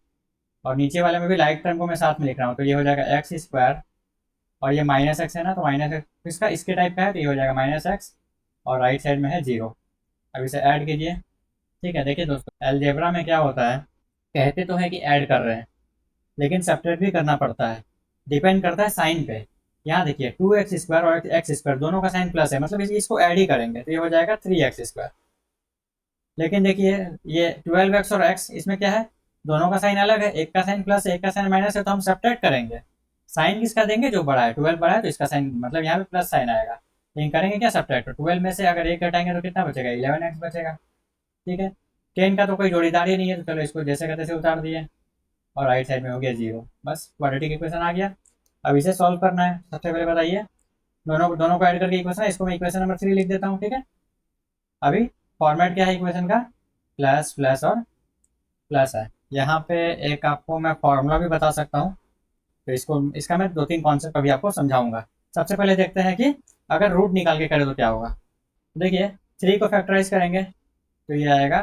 और नीचे वाले में भी लाइक टर्म को मैं साथ में लिख रहा हूँ, तो ये हो जाएगा x², और ये -x है ना, तो -x इसका इसके टाइप का है, तो ये हो जाएगा -x, और राइट साइड में है 0। अब इसे ऐड कीजिए। ठीक है, देखिए दोस्तों अलजेब्रा में क्या होता है, कहते तो है कि ऐड कर रहे हैं लेकिन सब्ट्रैक्ट भी करना पड़ता है, डिपेंड करता है साइन पे। यहाँ देखिए 2x² और x² दोनों का साइन प्लस है, मतलब इसको ऐड ही करेंगे, तो ये हो जाएगा 3x²। लेकिन देखिए ये 12x और x, इसमें क्या है, दोनों का साइन अलग है, एक का साइन प्लस है एक का साइन माइनस है, तो हम सब्ट्रैक्ट करेंगे। साइन किसका देंगे, जो बड़ा है, 12 बड़ा है तो इसका साइन मतलब यहाँ पे प्लस साइन आएगा। लेकिन करेंगे क्या, सब्ट्रैक्ट, तो 12 में से अगर एक घटाएंगे तो कितना बचेगा, 11x बचेगा। ठीक है, 10 का तो कोई जोड़ीदार ही नहीं है, तो चलो इसको जैसे का तैसे उतार दिए और राइट साइड में हो गया 0। बस क्वाड्रेटिक इक्वेशन आ गया। अब इसे सॉल्व करना है। सबसे पहले बताइए, दोनों दोनों को ऐड करके इक्वेशन है, इसको मैं इक्वेशन नंबर 3 लिख देता हूँ। ठीक है, अभी फॉर्मेट क्या है इक्वेशन का, प्लस प्लस और प्लस है। यहाँ पे एक आपको मैं फॉर्मूला भी बता सकता हूँ, तो इसको इसका मैं 2-3 कॉन्सेप्ट अभी आपको समझाऊंगा। सबसे पहले देखते हैं कि अगर रूट निकाल के करें तो क्या होगा। देखिए, 3 को फैक्टराइज करेंगे तो ये आएगा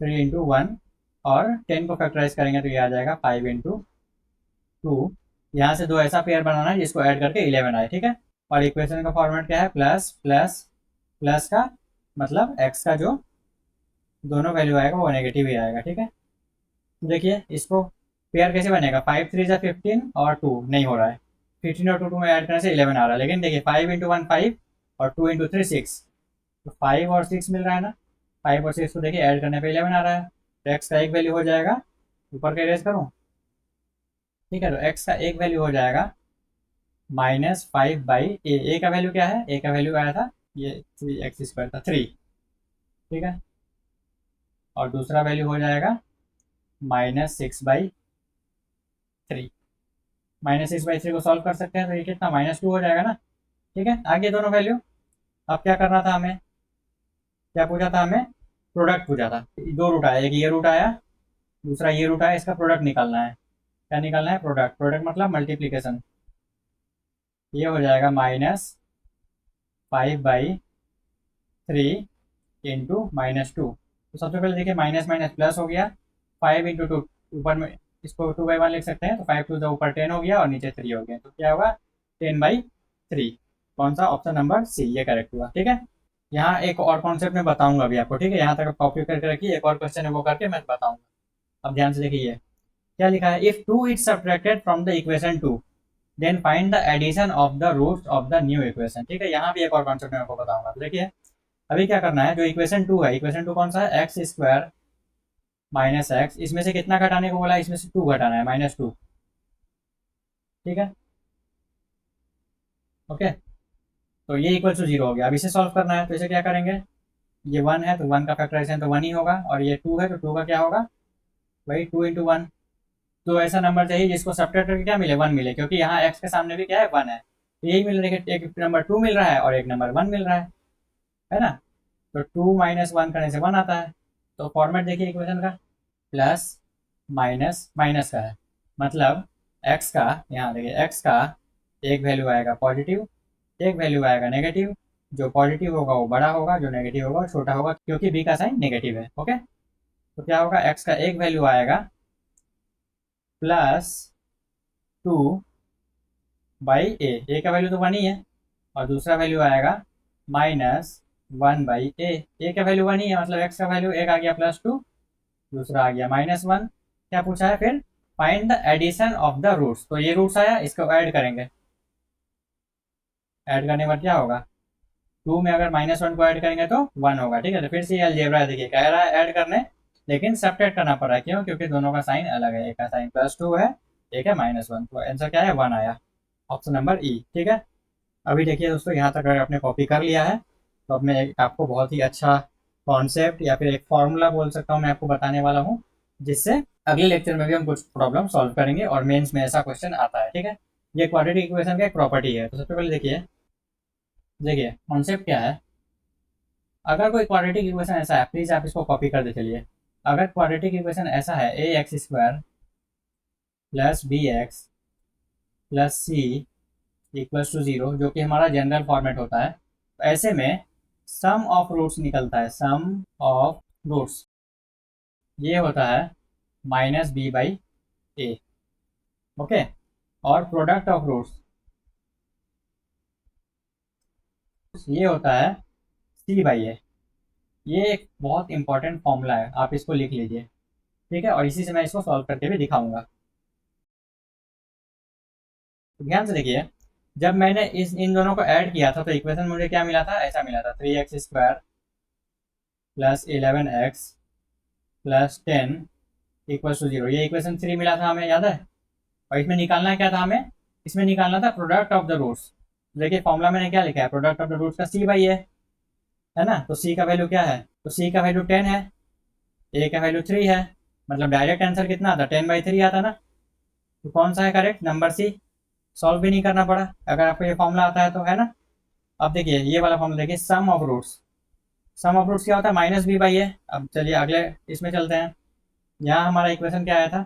3 × 1, और 10 को फैक्टराइज करेंगे तो ये आ जाएगा 5 × 2। यहाँ से दो ऐसा पेयर बनाना है जिसको ऐड करके 11 आए। ठीक है, और इक्वेशन का फॉर्मेट क्या है, प्लस प्लस प्लस का मतलब एक्स का जो दोनों वैल्यू आएगा वो नेगेटिव ही आएगा। ठीक है, देखिए इसको पेयर कैसे बनेगा, 5×3 = 15 और 2 नहीं हो रहा है, 15 और 2 में ऐड करने से 11 आ रहा है। लेकिन देखिए 5 × 1 5 और 2 × 3 6, तो 5 और 6 मिल रहा है ना, 5 और 6 को देखिए ऐड करने पे 11 आ रहा है, तो एक्स का एक वैल्यू हो जाएगा, ऊपर का इरेज करूँ। ठीक है, तो एक्स का एक वैल्यू हो जाएगा -5/a। ए का वैल्यू क्या है, ए का वैल्यू आया था ये 3x² था, 3। ठीक है, और दूसरा वैल्यू हो जाएगा -6/3। -6/3 को सॉल्व कर सकते हैं तो ये कितना, -2 हो जाएगा ना। ठीक है, आगे दोनों वैल्यू। अब क्या करना था हमें, क्या पूछा था हमें, प्रोडक्ट पूछा था। दो रूट आया, एक ये रूट आया, दूसरा ये रूट आया, इसका प्रोडक्ट निकालना है। क्या निकालना है, प्रोडक्ट। प्रोडक्ट मतलब मल्टीप्लीकेशन। ये हो जाएगा -5/3 × -2। तो सबसे पहले देखिए माइनस माइनस प्लस हो गया, 5 × 2, ऊपर में इसको 2/1 लिख सकते हैं, तो 5 2 ऊपर 10 हो गया और नीचे 3 हो गया, तो क्या होगा 10/3। कौन सा, ऑप्शन नंबर सी, ये करेक्ट हुआ। ठीक है, यहाँ एक और कॉन्सेप्ट में बताऊंगा अभी आपको। ठीक है, यहाँ तक कॉपी करके रखिए, एक और क्वेश्चन है वो करके मैं बताऊंगा। अब ध्यान से देखिए क्या लिखा है, if 2 is subtracted from the equation 2 then find the addition of the roots of the new equation. ठीक है, यहाँ भी एक और कॉन्सेप्ट मैं आपको बताऊंगा। तो देखिए अभी क्या करना है, जो इक्वेशन 2 है, इक्वेशन 2 कौन सा है, x² - x, इसमें से कितना घटाने को बोला, इसमें से 2 घटाना है, -2। ठीक है, ओके, तो ये =0 हो गया। अब इसे सॉल्व करना है, तो इसे क्या करेंगे, ये 1 है तो 1 का फैक्टराइजेशन तो 1 ही होगा, और ये 2 है तो 2 का क्या होगा, वही 2 × 1। तो ऐसा नंबर चाहिए जिसको सब्ट्रैक्ट करके क्या मिले, 1 मिले, क्योंकि यहाँ x के सामने भी क्या है, 1 है, तो यही मिल रहा है, एक नंबर 2 मिल रहा है और एक नंबर 1 मिल रहा है ना। तो 2 - 1 करने से 1 आता है। तो फॉर्मेट देखिए इक्वेशन का, प्लस माइनस माइनस का है, मतलब x का, यहाँ देखिए x का एक वैल्यू आएगा पॉजिटिव, एक वैल्यू आएगा नेगेटिव। जो पॉजिटिव होगा वो बड़ा होगा, जो नेगेटिव होगा वो छोटा होगा, क्योंकि b का साइन नेगेटिव है। ओके, तो क्या होगा, x का एक वैल्यू आएगा +2/a, a का वैल्यू तो 1 ही है, और दूसरा वैल्यू आएगा -1/a, a का वैल्यू 1 ही है, मतलब x का वैल्यू एक आ गया +2, दूसरा आ गया -1। क्या पूछा है फिर, find the addition of the roots, तो ये रूट्स आया, इसको ऐड करेंगे। ऐड करने पर क्या होगा, 2 में अगर -1 को ऐड करेंगे तो 1 होगा। ठीक है, तो फिर से ये अलजेब्रा है, देखिए कह रहा है ऐड करने, लेकिन सब्ट्रैक्ट करना पड़ रहा है, क्यों, क्योंकि दोनों का साइन अलग है, एक का साइन +2 है, एक है -1, तो आंसर क्या है, 1 आया, ऑप्शन नंबर ई। ठीक है, अभी देखिए दोस्तों, यहाँ तक अगर आपने कॉपी कर लिया है तो अब मैं आपको बहुत ही अच्छा कॉन्सेप्ट या फिर एक फॉर्मूला बोल सकता हूँ मैं आपको बताने वाला हूँ, जिससे अगले लेक्चर में भी हम कुछ प्रॉब्लम सॉल्व करेंगे और मेंस में ऐसा क्वेश्चन आता है। ठीक है, ये क्वाड्रेटिक इक्वेशन का एक प्रॉपर्टी है। तो सबसे पहले देखिए, देखिए कॉन्सेप्ट क्या है, अगर कोई क्वाड्रेटिक इक्वेशन ऐसा है, प्लीज आप इसको कॉपी कर दे चलिए। अगर क्वाड्रेटिक इक्वेशन ऐसा है, ax² + bx + c = 0, जो कि हमारा जनरल फॉर्मेट होता है, तो ऐसे में सम ऑफ रूट्स निकलता है, सम ऑफ रूट्स ये होता है -b/a। ओके, और प्रोडक्ट ऑफ रूट्स ये होता है c/a। ये एक बहुत इंपॉर्टेंट फॉर्मूला है, आप इसको लिख लीजिए। ठीक है, और इसी से मैं इसको सॉल्व करके भी दिखाऊंगा। तो ध्यान से देखिए, जब मैंने इन दोनों को ऐड किया था तो इक्वेशन मुझे क्या मिला था, ऐसा मिला था, 3x² + 11x + 10 = 0। ये इक्वेशन 3 मिला था हमें, याद है। और इसमें निकालना क्या था हमें, इसमें निकालना था प्रोडक्ट ऑफ द रूट्स। देखिए फॉर्मूला मैंने क्या लिखा है, प्रोडक्ट ऑफ द रूट्स का सी बाई है ना। तो सी का वैल्यू क्या है, तो सी का वैल्यू 10 है, ए का वैल्यू 3 है, मतलब डायरेक्ट आंसर कितना आता, 10/3 आता ना। तो कौन सा है करेक्ट, नंबर सी। सॉल्व भी नहीं करना पड़ा अगर आपको ये फॉर्मूला आता है तो, है ना। अब देखिए ये वाला फॉर्मूला देखिए, sum of roots. Sum of roots क्या होता है, माइनस बी बाई ए। अब चलिए अगले इसमें चलते हैं। यहाँ हमारा इक्वेशन क्या आया था,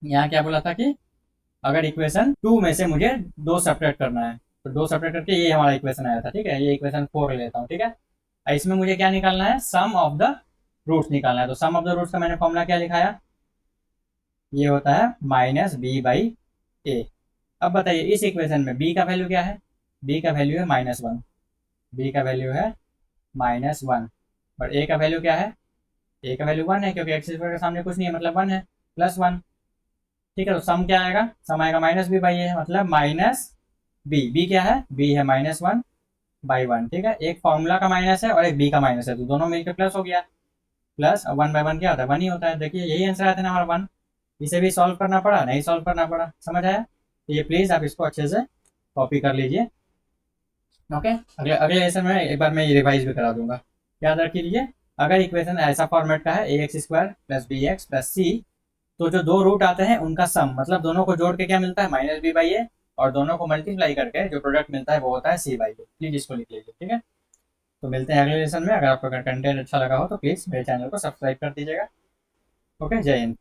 यहाँ क्या बोला था कि अगर इक्वेशन 2 में से मुझे 2 सब्ट्रैक्ट करना है, तो 2 सब्ट्रैक्ट करके ये हमारा इक्वेशन आया था, ठीक है। ये इक्वेशन 4 लेता हूँ, ठीक है। इसमें मुझे क्या निकालना है, सम ऑफ द रूट्स निकालना है। तो सम ऑफ द रूट्स का मैंने फॉर्मूला क्या लिखाया, ये होता है माइनस बी बाई ए। अब बताइए इस इक्वेशन में बी का वैल्यू क्या है, बी का वैल्यू है -1, बी का वैल्यू है -1, और ए का वैल्यू क्या है, ए का वैल्यू 1 है, क्योंकि एक्स स्क्वायर के सामने कुछ नहीं है, मतलब 1 है, +1। ठीक है, तो सम क्या आएगा, सम आएगा माइनस बी बाई ए, मतलब माइनस बी। बी क्या है, बी है -1/1, ठीक है। एक फॉर्मूला का माइनस है और एक बी का माइनस है, तो दोनों मिलकर प्लस हो गया। प्लस 1/1 क्या होता है, 1 ही होता है। देखिए यही आंसर आया था ना हमारा 1। इसे भी सॉल्व करना पड़ा, नहीं सॉल्व करना पड़ा, समझ आया। तो ये प्लीज़ आप इसको अच्छे से कॉपी कर लीजिए। ओके, अगले अगले लेसन में एक बार मैं ये रिवाइज भी करा दूंगा। याद रख लीजिए, अगर इक्वेशन ऐसा फॉर्मेट का है ax² + bx + c, तो जो दो रूट आते हैं उनका सम, मतलब दोनों को जोड़ के क्या मिलता है, -b/a, और दोनों को मल्टीप्लाई करके जो प्रोडक्ट मिलता है वो होता है c/a। प्लीज इसको लिख लीजिए, ठीक है। तो मिलते हैं अगले लेसन में। अगर आपको कंटेंट अच्छा लगा हो तो प्लीज़ मेरे चैनल को सब्सक्राइब कर दीजिएगा। ओके, जय हिंद।